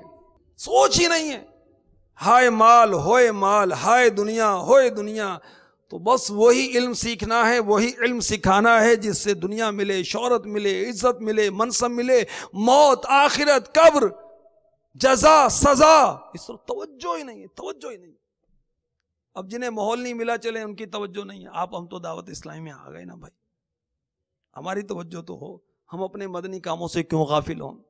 سوچ ہی نہیں ہے۔ ہائے مال ہوئے مال، ہائے دنیا ہوئے دنیا، تو بس وہی علم سیکھنا ہے، وہی علم سکھانا ہے جس سے دنیا ملے، شہرت ملے، عزت ملے، منصب ملے، موت، آخرت، قبر، جزا، سزا، اس پر توجہ ہی نہیں ہے، توجہ ہی نہیں۔ اب جنہیں ماحول نہیں ملا چلے ان کی توجہ نہیں ہے، ہم تو دعوت اسلامی میں آ گئے نا بھائی، ہماری توجہ تو ہو، ہم اپنے مدنی کاموں سے کیوں غافل ہوں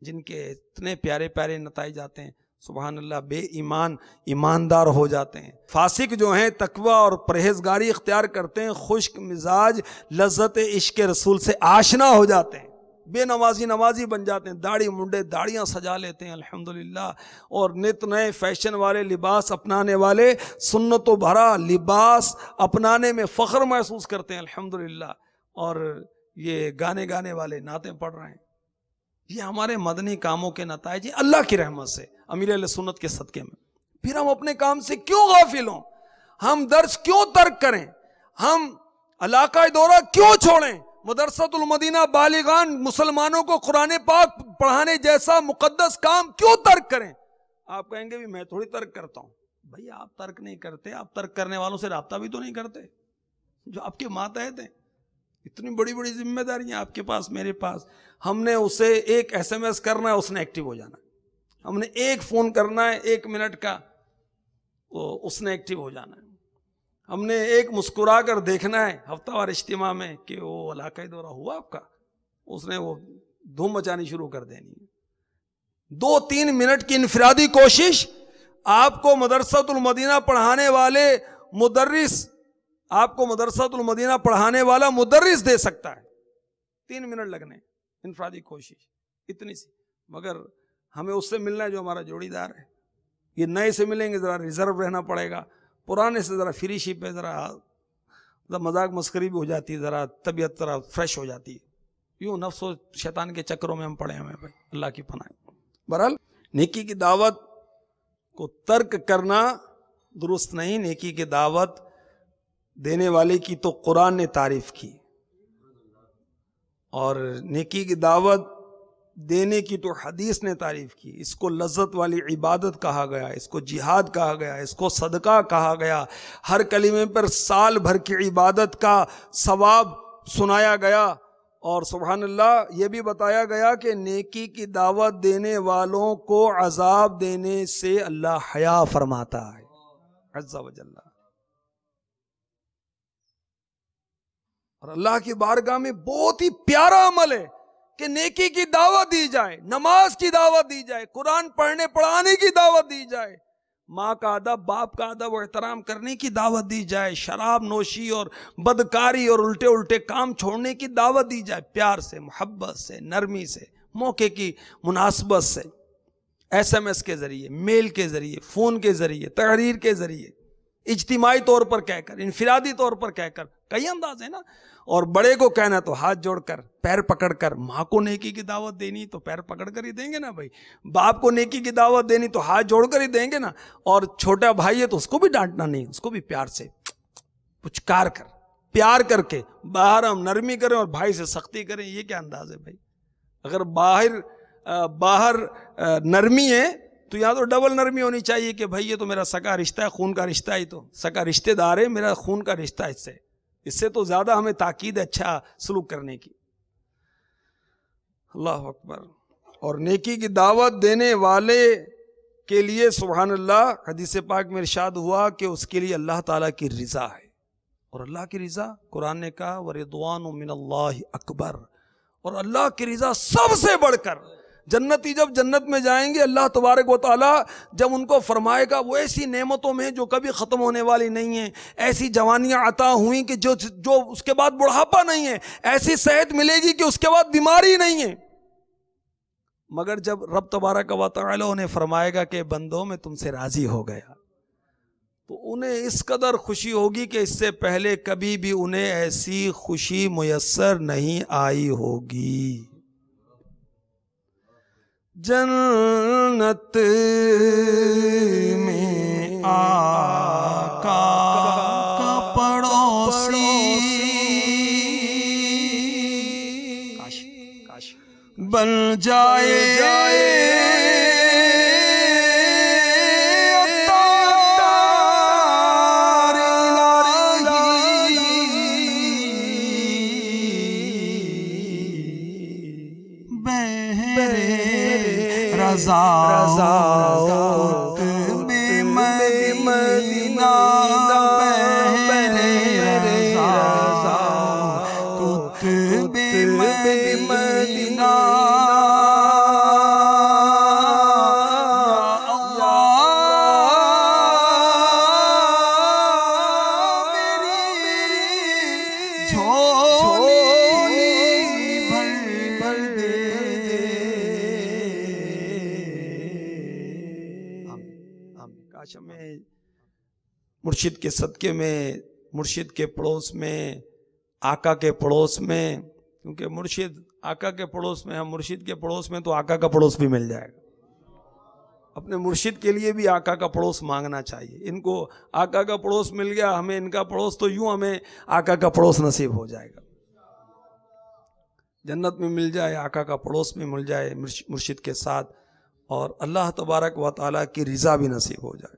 جن کے اتنے پیارے پیارے نتائج آتے ہیں۔ سبحان اللہ، بے ایمان ایماندار ہو جاتے ہیں. فاسق جو ہیں تقوی اور پرہیزگاری اختیار کرتے ہیں، خشک مزاج لذت عشق رسول سے آشنا ہو جاتے ہیں، بے نمازی نمازی بن جاتے ہیں، داڑھی منڈے داڑیاں سجا لیتے ہیں الحمدللہ، اور نت نئے فیشن والے لباس اپنانے والے سنت و بھرا لباس اپنانے میں فخر محسوس کرتے ہیں الحمدللہ، اور یہ گانے والے نعتیں پڑھ رہے ہیں. یہ ہمارے مدنی کاموں کے نتائج اللہ کی رحمت سے، امیر اہل سنت کے صدقے میں. پھر ہم اپنے کام سے کیوں غافل ہوں؟ ہم درس کیوں ترک کریں؟ ہم علاقہ دورہ کیوں چھوڑیں؟ مدرسۃ المدینہ بالغان مسلمانوں کو قرآن پاک پڑھانے جیسا مقدس کام کیوں ترک کریں؟ آپ کہیں گے بھی میں تھوڑی ترک کرتا ہوں. بھائی آپ ترک نہیں کرتے، آپ ترک کرنے والوں سے رابطہ بھی تو نہیں کرتے جو آپ کے ماتحت ہیں. اتنی بڑی بڑی ذمہ داریاں آپ کے پاس، میرے پاس. ہم نے اسے ایک SMS کرنا ہے، اس نے ایکٹیو ہو جانا ہے. ہم نے ایک فون کرنا ہے 1 منٹ کا، اس نے ایکٹیو ہو جانا ہے. ہم نے ایک مسکرا کر دیکھنا ہے ہفتہ وار اجتماع میں کہ وہ علاقائی دورہ ہوا آپ کا، اس نے وہ دھوم مچانی شروع کر دینی ہے. 2-3 منٹ کی انفرادی کوشش آپ کو مدرسۃ المدینہ پڑھانے والے مدرس، آپ کو مدرسۃ المدینہ پڑھانے والا مدرس دے سکتا ہے. 3 منٹ لگنے، انفرادی کوشش اتنی سی. مگر ہمیں اس سے ملنا ہے جو ہمارا جوڑی دار ہے. یہ نئے سے ملیں گے ذرا ریزرو رہنا پڑے گا، پرانے سے ذرا فری شپ ہے، ذرا مذاق مسخری بھی ہو جاتی ہے، ذرا طبیعت ذرا فریش ہو جاتی ہے. یوں نفس و شیطان کے چکروں میں ہم پڑے ہوئے ہیں، اللہ کی پناہ. بہرحال نیکی کی دعوت کو ترک کرنا درست نہیں. نیکی کی دعوت دینے والے کی تو قرآن نے تعریف کی، اور نیکی کی دعوت دینے کی تو حدیث نے تعریف کی. اس کو لذت والی عبادت کہا گیا، اس کو جہاد کہا گیا، اس کو صدقہ کہا گیا. ہر کلمے پر سال بھر کی عبادت کا ثواب سنایا گیا. اور سبحان اللہ یہ بھی بتایا گیا کہ نیکی کی دعوت دینے والوں کو عذاب دینے سے اللہ حیا فرماتا ہے عز و جل. اور اللہ کی بارگاہ میں بہت ہی پیارا عمل ہے کہ نیکی کی دعوت دی جائے، نماز کی دعوت دی جائے، قرآن پڑھنے پڑھانے کی دعوت دی جائے، ماں کا ادب باپ کا ادب و احترام کرنے کی دعوت دی جائے، شراب نوشی اور بدکاری اور الٹے الٹے کام چھوڑنے کی دعوت دی جائے، پیار سے، محبت سے، نرمی سے، موقع کی مناسبت سے، SMS کے ذریعے، میل کے ذریعے، فون کے ذریعے، تحریر کے ذریعے، اجتماعی طور پر کہہ کر، انفرادی طور پر کہہ کر، کئی انداز ہیں نا. اور بڑے کو کہنا تو ہاتھ جوڑ کر، پیر پکڑ کر. ماں کو نیکی کی دعوت دینی تو پیر پکڑ کر ہی دیں گے نا بھائی. باپ کو نیکی کی دعوت دینی تو ہاتھ جوڑ کر ہی دیں گے نا. اور چھوٹا بھائی ہے تو اس کو بھی ڈانٹنا نہیں، اس کو بھی پیار سے پچکار کر، پیار کر کے. باہر ہم نرمی کریں اور بھائی سے سختی کریں، یہ کیا انداز ہے بھائی؟ اگر باہر نرمی ہے تو یہاں تو ڈبل نرمی ہونی چاہیے کہ بھائی یہ تو میرا سگا رشتہ ہے، خون کا رشتہ ہی تو سگا رشتہ دار ہے، میرا خون کا رشتہ اس سے تو زیادہ ہمیں تاکید اچھا سلوک کرنے کی. اللہ اکبر. اور نیکی کی دعوت دینے والے کے لیے سبحان اللہ حدیث پاک میں ارشاد ہوا کہ اس کے لیے اللہ تعالیٰ کی رضا ہے. اور اللہ کی رضا قرآن نے کہا وَرِضْوَانٌ مِّنَ اللَّهِ اکبر. اور اللہ کی رضا سب سے بڑھ کر. جنتی جب جنت میں جائیں گے اللہ تبارک و تعالیٰ جب ان کو فرمائے گا وہ ایسی نعمتوں میں جو کبھی ختم ہونے والی نہیں ہیں، ایسی جوانیاں عطا ہوئیں کہ جو اس کے بعد بڑھاپا نہیں ہے، ایسی صحت ملے گی کہ اس کے بعد بیماری نہیں ہے. مگر جب رب تبارک و تعالیٰ نے فرمائے گا کہ بندوں میں تم سے راضی ہو گیا، تو انہیں اس قدر خوشی ہوگی کہ اس سے پہلے کبھی بھی انہیں ایسی خوشی میسر نہیں آئی ہوگی. جنت میں آقا کا پڑوسی بن جائے رضا بے مدینہ رضا بے مدینہ جھولی بھر دے۔ کاش ہمیں مرشد کے صدقے میں، مرشد کے پڑوس میں، آقا کے پڑوس میں، کیونکہ مرشد آقا کے پڑوس میں، ہم مرشد کے پڑوس میں، تو آقا کا پڑوس بھی مل جائے گا۔ اپنے مرشد کے لیے بھی آقا کا پڑوس مانگنا چاہیے۔ ان کو آقا کا پڑوس مل گیا، ہمیں ان کا پڑوس، تو یوں ہمیں آقا کا پڑوس نصیب ہو جائے گا۔ جنت میں مل جائے، آقا کا پڑوس میں مل جائے مرشد کے ساتھ، اور اللہ تبارک و تعالیٰ کی رضا بھی نصیب ہو جائے۔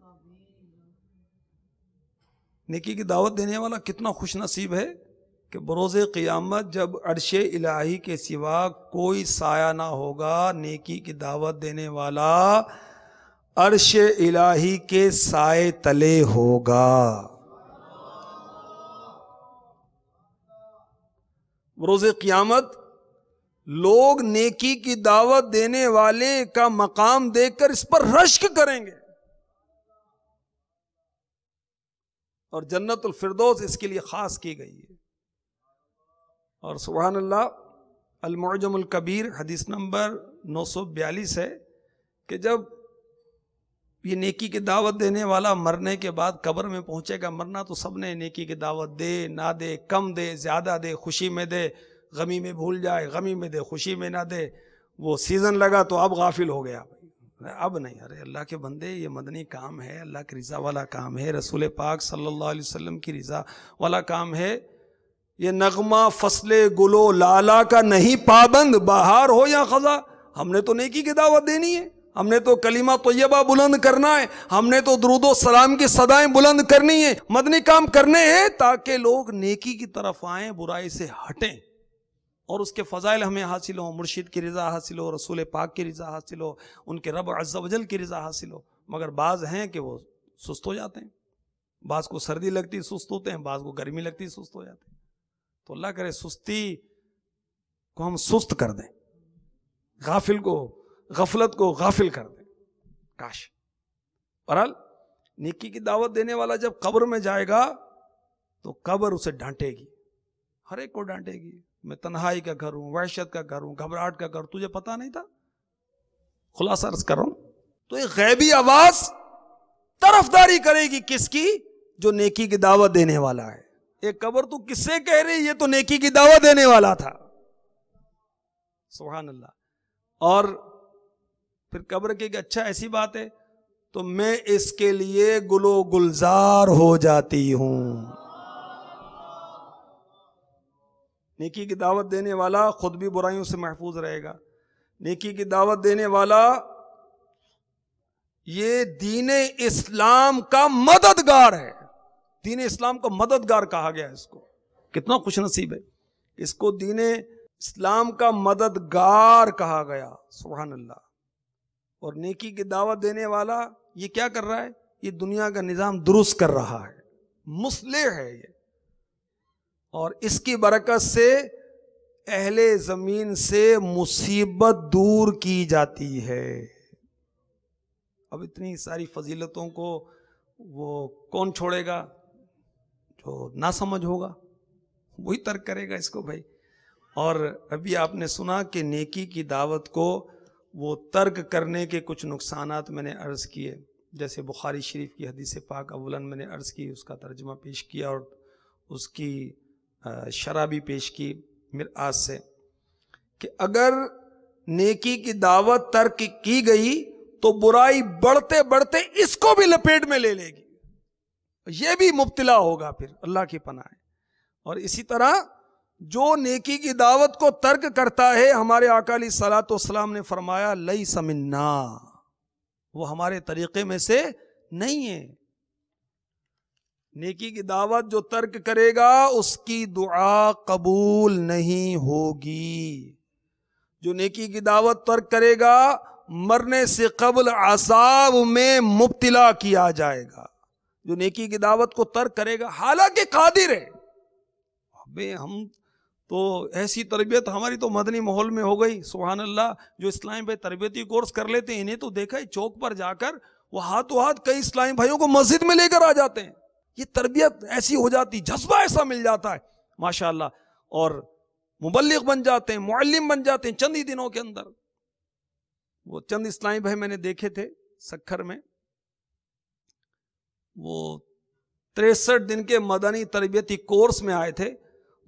نیکی کی دعوت دینے والا کتنا خوش نصیب ہے کہ بروز قیامت جب عرش الہی کے سوا کوئی سایہ نہ ہوگا، نیکی کی دعوت دینے والا عرش الہی کے سائے تلے ہوگا۔ بروز قیامت لوگ نیکی کی دعوت دینے والے کا مقام دیکھ کر اس پر رشک کریں گے، اور جنت الفردوس اس کے لیے خاص کی گئی ہے۔ اور سبحان اللہ، المعجم الکبیر حدیث نمبر 942 ہے کہ جب یہ نیکی کی دعوت دینے والا مرنے کے بعد قبر میں پہنچے گا، مرنا تو سب نے، نیکی کی دعوت دے نہ دے، کم دے زیادہ دے، خوشی میں دے غمی میں بھول جائے، غمی میں دے خوشی میں نہ دے، وہ سیزن لگا تو اب غافل ہو گیا، اب نہیں، ارے اللہ کے بندے یہ مدنی کام ہے، اللہ کی رضا والا کام ہے، رسول پاک صلی اللہ علیہ وسلم کی رضا والا کام ہے، یہ نغمہ فصل گلو لالا کا نہیں پابند، بہار ہو یا خزاں، ہم نے تو نیکی کی دعوت دینی ہے، ہم نے تو کلمہ طیبہ بلند کرنا ہے، ہم نے تو درود و سلام کی صدائیں بلند کرنی ہے، مدنی کام کرنے ہیں تاکہ لوگ نیکی کی طرف آئیں، برائی سے ہٹیں، اور اس کے فضائل ہمیں حاصل ہوں، مرشد کی رضا حاصل ہو، رسول پاک کی رضا حاصل ہو، ان کے رب عز و جل کی رضا حاصل ہو۔ مگر بعض ہیں کہ وہ سست ہو جاتے ہیں، بعض کو سردی لگتی سست ہوتے ہیں، بعض کو گرمی لگتی سست ہو جاتے ہیں۔ تو اللہ کرے سستی کو ہم سست کر دیں، غفلت کو غافل کر دیں، کاش۔ بہرحال نیکی کی دعوت دینے والا جب قبر میں جائے گا تو قبر اسے ڈانٹے گی، ہر ایک کو ڈانٹے گی، میں تنہائی کا گھر ہوں، وحشت کا گھر ہوں، گھبراہٹ کا گھر، تجھے پتا نہیں تھا؟ خلاصہ عرض کر رہا ہوں، تو ایک غیبی آواز طرفداری کرے گی کس کی؟ جو نیکی کی دعوت دینے والا ہے۔ ایک قبر تو کس سے کہہ رہی؟ یہ تو نیکی کی دعوت دینے والا تھا، سبحان اللہ۔ اور پھر قبر کے کہ اچھا ایسی بات ہے تو میں اس کے لیے گل و گلزار ہو جاتی ہوں۔ نیکی کی دعوت دینے والا خود بھی برائیوں سے محفوظ رہے گا، نیکی کی دعوت دینے والا یہ دین اسلام کا مددگار ہے، دین اسلام کا مددگار کہا گیا ہے اس کو، کتنا خوش نصیب ہے، اس کو دین اسلام کا مددگار کہا گیا، سبحان اللہ۔ اور نیکی کی دعوت دینے والا یہ کیا کر رہا ہے؟ یہ دنیا کا نظام درست کر رہا ہے، مصلح ہے یہ، اور اس کی برکت سے اہل زمین سے مصیبت دور کی جاتی ہے۔ اب اتنی ساری فضیلتوں کو وہ کون چھوڑے گا؟ جو نہ سمجھ ہوگا وہی ترک کرے گا اس کو بھائی۔ اور ابھی آپ نے سنا کہ نیکی کی دعوت کو وہ ترک کرنے کے کچھ نقصانات میں نے عرض کیے، جیسے بخاری شریف کی حدیث پاک اولاً میں نے عرض کی، اس کا ترجمہ پیش کیا اور اس کی شرح بھی پیش کی مرآت سے، کہ اگر نیکی کی دعوت ترک کی گئی تو برائی بڑھتے بڑھتے اس کو بھی لپیٹ میں لے لے گی، یہ بھی مبتلا ہوگا پھر، اللہ کی پناہ ہے۔ اور اسی طرح جو نیکی کی دعوت کو ترک کرتا ہے، ہمارے آقا علیہ الصلوۃ والسلام نے فرمایا لیس منا، وہ ہمارے طریقے میں سے نہیں ہے۔ نیکی کی دعوت جو ترک کرے گا اس کی دعا قبول نہیں ہوگی۔ جو نیکی کی دعوت ترک کرے گا مرنے سے قبل عذاب میں مبتلا کیا جائے گا۔ جو نیکی کی دعوت کو ترک کرے گا حالانکہ قادر ہے، ابے ہم تو ایسی تربیت ہماری تو مدنی ماحول میں ہو گئی، سبحان اللہ، جو اسلام پہ تربیتی کورس کر لیتے ہیں انہیں تو دیکھا ہی چوک پر جا کر وہ ہاتھوں ہاتھ کئی اسلامی بھائیوں کو مسجد میں لے کر آ جاتے ہیں۔ یہ تربیت ایسی ہو جاتی، جذبہ ایسا مل جاتا ہے، ماشاءاللہ، اور مبلغ بن جاتے ہیں، معلم بن جاتے ہیں چند ہی دنوں کے اندر. وہ چند اسلامی بھائی میں نے دیکھے تھے سکھر میں، وہ 63 دن کے مدنی تربیتی کورس میں آئے تھے.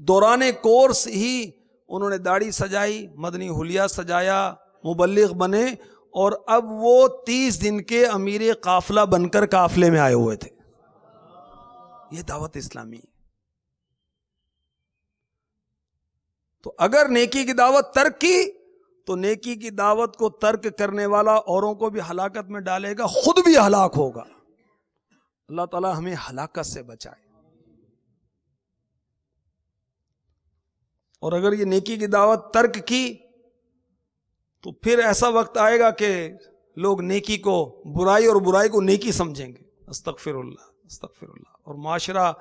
دوران کورس ہی انہوں نے داڑھی سجائی، مدنی حلیہ سجایا، مبلغ بنے، اور اب وہ 30 دن کے امیر قافلہ بن کر قافلے میں آئے ہوئے تھے. یہ دعوت اسلامی. تو اگر نیکی کی دعوت ترک کی تو نیکی کی دعوت کو ترک کرنے والا اوروں کو بھی ہلاکت میں ڈالے گا، خود بھی ہلاک ہوگا. اللہ تعالی ہمیں ہلاکت سے بچائے. اور اگر یہ نیکی کی دعوت ترک کی تو پھر ایسا وقت آئے گا کہ لوگ نیکی کو برائی اور برائی کو نیکی سمجھیں گے. استغفر اللہ، استغفر اللہ. اور معاشرہ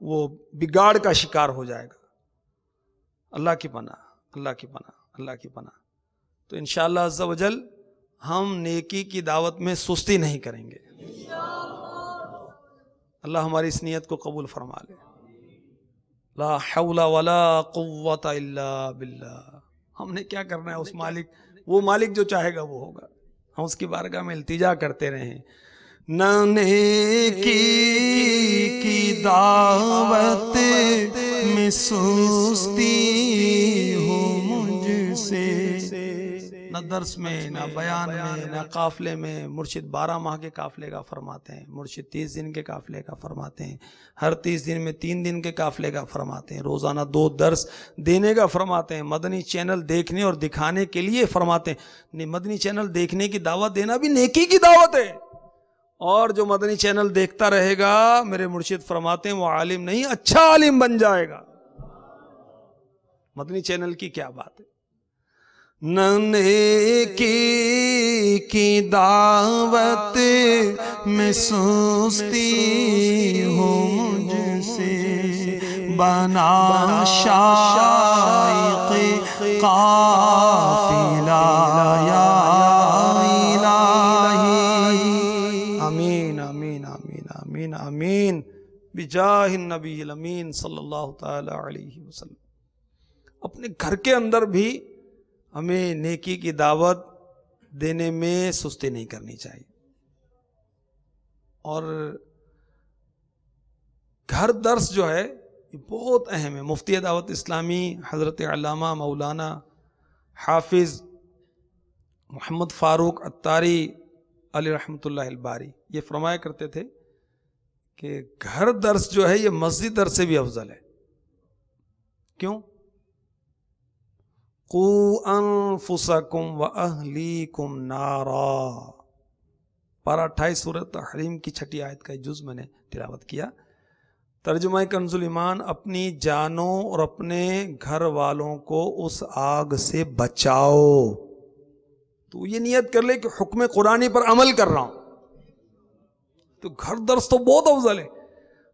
وہ بگاڑ کا شکار ہو جائے گا. اللہ کی پناہ، اللہ کی پناہ، اللہ کی پناہ. تو انشاءاللہ عز و جل ہم نیکی کی دعوت میں سستی نہیں کریں گے. اللہ ہماری اس نیت کو قبول فرما لے. لا حول ولا قوت الا باللہ. ہم نے کیا کرنا ہے؟ اس مالک، وہ مالک جو چاہے گا وہ ہوگا. ہم اس کی بارگاہ میں التجا کرتے رہیں. نہ نیکی کی دعوت میں سستی ہو مجھ سے، نہ درس میں، نہ بیان میں، نہ قافلے میں. مرشد 12 ماہ کے قافلے کا فرماتے ہیں، مرشد 30 دن کے قافلے کا فرماتے ہیں، ہر 30 دن میں 3 دن کے قافلے کا فرماتے ہیں، روزانہ 2 درس دینے کا فرماتے ہیں، مدنی چینل دیکھنے اور دکھانے کے لیے فرماتے ہیں. مدنی چینل دیکھنے کی دعوت دینا بھی نیکی کی دعوت ہے. اور جو مدنی چینل دیکھتا رہے گا، میرے مرشد فرماتے ہیں، وہ عالم نہیں اچھا عالم بن جائے گا. مدنی چینل کی کیا بات ہے. نہ نیکی کی دعوت میں سستی ہو مجھ سے، بنا شائق قافلہ یا الہی. آمین آمین آمین آمین آمین بجاہ النبی الامین صلی اللہ تعالی علیہ وسلم. اپنے گھر کے اندر بھی ہمیں نیکی کی دعوت دینے میں سستی نہیں کرنی چاہیے. اور گھر درس جو ہے یہ بہت اہم ہے. مفتی دعوت اسلامی حضرت علامہ مولانا حافظ محمد فاروق عطاری علیہ رحمۃ اللہ الباری یہ فرمایا کرتے تھے کہ گھر درس جو ہے یہ مسجد درس سے بھی افضل ہے. کیوں؟ قوا انفسکم واہلیکم نارا. پارہ 28 سورۃ تحریم کی 6 آیت کا جز میں نے تلاوت کیا. ترجمہ کنز الایمان، اپنی جانوں اور اپنے گھر والوں کو اس آگ سے بچاؤ. تو یہ نیت کر لے کہ حکم قرآنی پر عمل کر رہا ہوں. تو گھر درس تو بہت افضل ہے.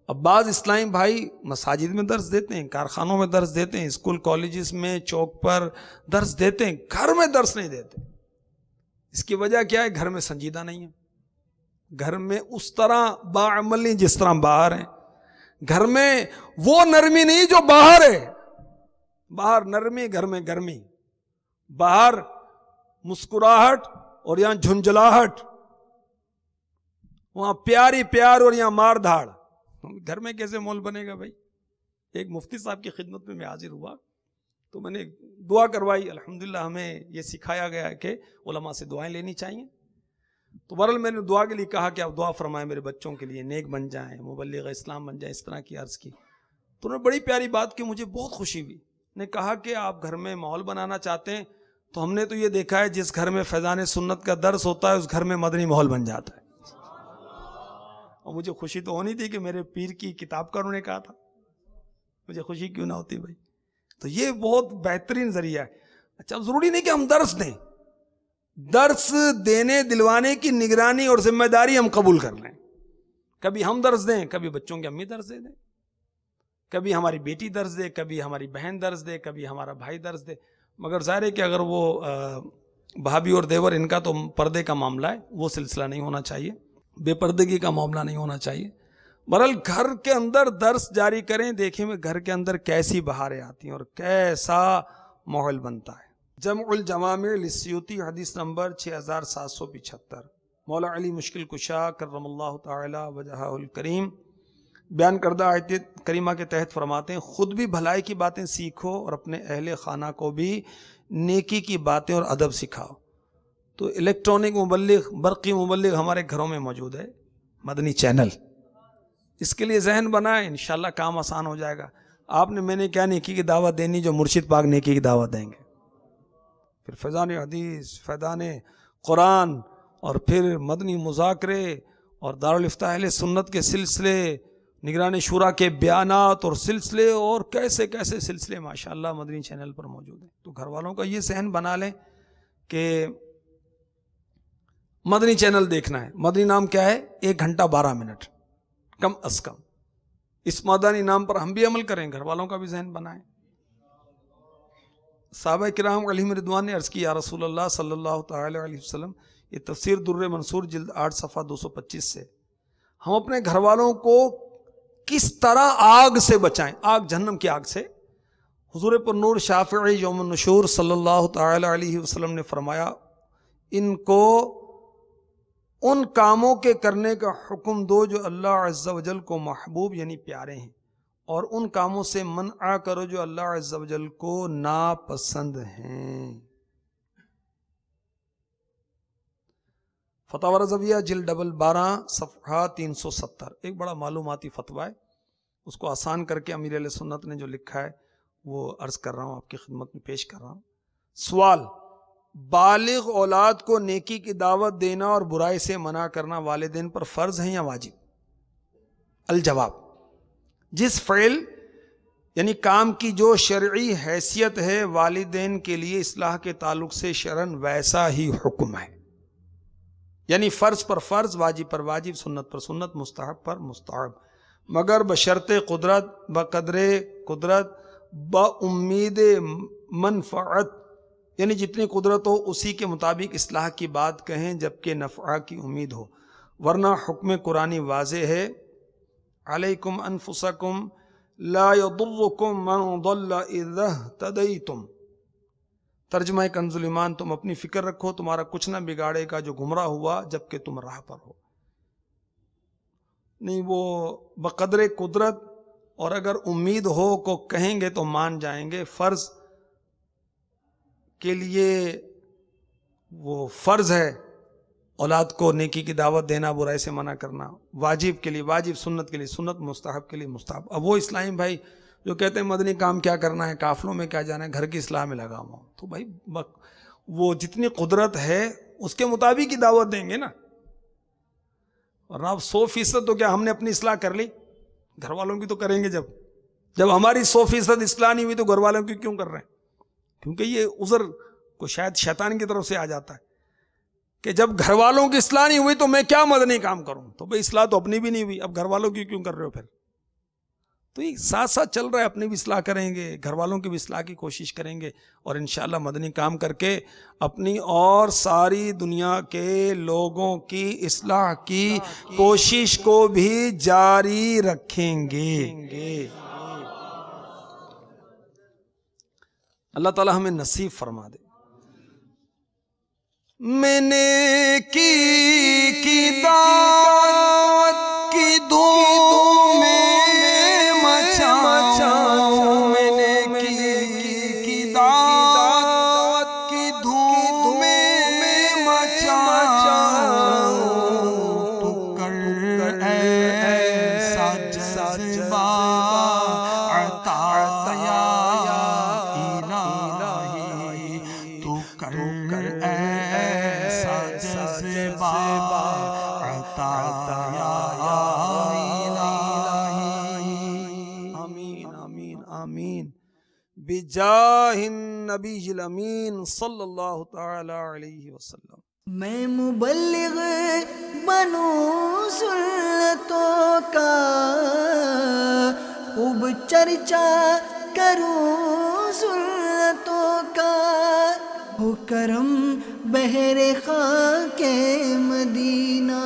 اب بعض اسلامی بھائی مساجد میں درس دیتے ہیں، کارخانوں میں درس دیتے ہیں، اسکول کالجز میں چوک پر درس دیتے ہیں، گھر میں درس نہیں دیتے. اس کی وجہ کیا ہے؟ گھر میں سنجیدہ نہیں ہے. گھر میں اس طرح باعمل نہیں جس طرح باہر ہیں. گھر میں وہ نرمی نہیں جو باہر ہے. باہر نرمی، گھر میں گرمی. باہر مسکراہٹ اور یہاں جھنجھلاہٹ، وہاں پیاری پیار اور یہاں مار دھاڑ. گھر میں کیسے مول بنے گا بھائی؟ ایک مفتی صاحب کی خدمت میں حاضر ہوا تو میں نے دعا کروائی. الحمدللہ ہمیں یہ سکھایا گیا ہے کہ علماء سے دعائیں لینی چاہیے. تو بہرحال میں نے دعا کے لیے کہا کہ آپ دعا فرمائیں میرے بچوں کے لیے، نیک بن جائیں، مبلغ اسلام بن جائیں، اس طرح کی عرض کی. تو انہوں نے بڑی پیاری بات کی، مجھے بہت خوشی ہوئی. نے کہا کہ آپ گھر میں ماحول بنانا چاہتے ہیں تو ہم نے تو یہ دیکھا ہے جس گھر میں فیضان سنت کا درس ہوتا ہے اس گھر میں مدنی ماحول بن جاتا ہے. اور مجھے خوشی تو ہونی تھی کہ میرے پیر کی کتاب کا انہوں نے کہا تھا، مجھے خوشی کیوں نہ ہوتی بھائی. تو یہ بہت بہترین ذریعہ ہے. اچھا، ضروری نہیں کہ ہم درس دیں، درس دینے دلوانے کی نگرانی اور ذمہ داری ہم قبول کر لیں. کبھی ہم درس دیں، کبھی بچوں کی امی درس دے دیں، کبھی ہماری بیٹی درس دے، کبھی ہماری بہن درس دے، کبھی ہمارا بھائی درس دے. مگر ظاہر ہے کہ اگر وہ بھابھی اور دیور ان کا تو پردے کا معاملہ ہے، وہ سلسلہ نہیں ہونا چاہیے، بے پردگی کا معاملہ نہیں ہونا چاہیے. بہرحال گھر کے اندر درس جاری کریں، دیکھیں میں گھر کے اندر کیسی بہاریں آتی ہیں اور کیسا ماحول بنتا ہے۔ جمع الجوامع للسیوطی، حدیث نمبر 6775، مولا علی مشکل کشا کرم اللہ تعالی وجہہ الکریم بیان کردہ آیت کریمہ کے تحت فرماتے ہیں، خود بھی بھلائی کی باتیں سیکھو اور اپنے اہل خانہ کو بھی نیکی کی باتیں اور ادب سکھاؤ۔ تو الیکٹرانک مبلغ، برقی مبلغ ہمارے گھروں میں موجود ہے، مدنی چینل، اس کے لیے ذہن بنائیں، انشاءاللہ کام آسان ہو جائے گا۔ آپ نے، میں نے کیا نیکی کی دعوت دینی جو مرشد پاک نیکی کی دعوت دیں گے، پھر فیضان حدیث، فیضان قرآن، اور پھر مدنی مذاکرے اور دارالافتاء اہل سنت کے سلسلے، نگران شورا کے بیانات اور سلسلے، اور کیسے کیسے سلسلے ماشاءاللہ مدنی چینل پر موجود ہیں۔ تو گھر والوں کا یہ ذہن بنا لیں کہ مدنی چینل دیکھنا ہے۔ مدنی نام کیا ہے؟ 1 گھنٹہ 12 منٹ کم از کم۔ اس مدنی نام پر ہم بھی عمل کریں، گھر والوں کا بھی ذہن بنائیں۔ صحابہ کرام علیہم رضوان نے عرض کی، یا رسول اللہ صلی اللہ تعالی علیہ وسلم، یہ تفسیر در منصور جلد 8 صفحہ 225 سے، ہم اپنے گھر والوں کو کس طرح آگ سے بچائیں، آگ جہنم کی آگ سے؟ حضور پر نور شافعی یوم النشور صلی اللہ تعالی علیہ وسلم نے فرمایا، ان کو ان کاموں کے کرنے کا حکم دو جو اللہ عز و جل کو محبوب یعنی پیارے ہیں، اور ان کاموں سے منع کرو جو اللہ عز و جل کو ناپسند ہیں۔ فتاوی رضویہ جلد 12 صفحہ 370، ایک بڑا معلوماتی فتویٰ ہے، اس کو آسان کر کے امیر اہل سنت نے جو لکھا ہے وہ عرض کر رہا ہوں، آپ کی خدمت میں پیش کر رہا ہوں۔ سوال، بالغ اولاد کو نیکی کی دعوت دینا اور برائی سے منع کرنا والدین پر فرض ہے یا واجب؟ الجواب، جس فعل یعنی کام کی جو شرعی حیثیت ہے والدین کے لیے اصلاح کے تعلق سے شرعاً ویسا ہی حکم ہے، یعنی فرض پر فرض، واجب پر واجب، سنت پر سنت، مستحب پر مستحب، مگر بشرط قدرت، بقدر قدرت، بامید منفعت، یعنی جتنی قدرت ہو اسی کے مطابق اصلاح کی بات کہیں جبکہ نفع کی امید ہو، ورنہ حکم قرآنی واضح ہے، علیکم انفسکم لا یضرکم من ضل اذا اہتدیتم۔ ترجمہ کنز الایمان، تم اپنی فکر رکھو، تمہارا کچھ نہ بگاڑے گا جو گمراہ ہوا جبکہ تم راہ پر ہو۔ نہیں، وہ بقدر قدرت اور اگر امید ہو کو کہیں گے تو مان جائیں گے۔ فرض کے لیے وہ فرض ہے اولاد کو نیکی کی دعوت دینا، برائی سے منع کرنا، واجب کے لیے واجب، سنت کے لیے سنت، مستحب کے لیے مستحب۔ اب وہ اسلامی بھائی جو کہتے ہیں مدنی کام کیا کرنا ہے، قافلوں میں کیا جانا ہے، گھر کی اصلاح میں لگا ہوا، تو بھائی وہ جتنی قدرت ہے اس کے مطابق ہی دعوت دیں گے نا، ورنہ اب 100% تو کیا ہم نے اپنی اصلاح کر لی؟ گھر والوں کی تو کریں گے۔ جب ہماری 100% اصلاح نہیں ہوئی تو گھر والوں کی کیوں کر رہے ہیں؟ کیونکہ یہ عذر کو شاید شیطان کی طرف سے آ جاتا ہے کہ جب گھر والوں کی اصلاح نہیں ہوئی تو میں کیا مدنی کام کروں؟ تو بھئی اصلاح تو اپنی بھی نہیں ہوئی، اب گھر والوں کی کیوں کر رہے ہو پھر؟ تو یہ ساتھ ساتھ چل رہا ہے، اپنی بھی اصلاح کریں گے، گھر والوں کی بھی اصلاح کی کوشش کریں گے، اور انشاءاللہ مدنی کام کر کے اپنی اور ساری دنیا کے لوگوں کی اصلاح کی کوشش کو بھی جاری رکھیں گے۔ اللہ تعالی ہمیں نصیب فرما دے۔ میں نے کی دعوت کی دھوم میں مچاؤں، میں نے کی دعوت کی دھوم میں مچاؤں، تو کر ایسا جذبہ عطا یا الہی، تو کر ایسا جذبہ عطا یا الہی۔ آمین آمین آمین، بجاہ النبی الامین صلی اللہ تعالی علیہ وسلم۔ میں مبلغ بنوں سنتوں کا، خوب چرچا کروں سنتوں کا، ہو کرم بہر خاک مدینہ۔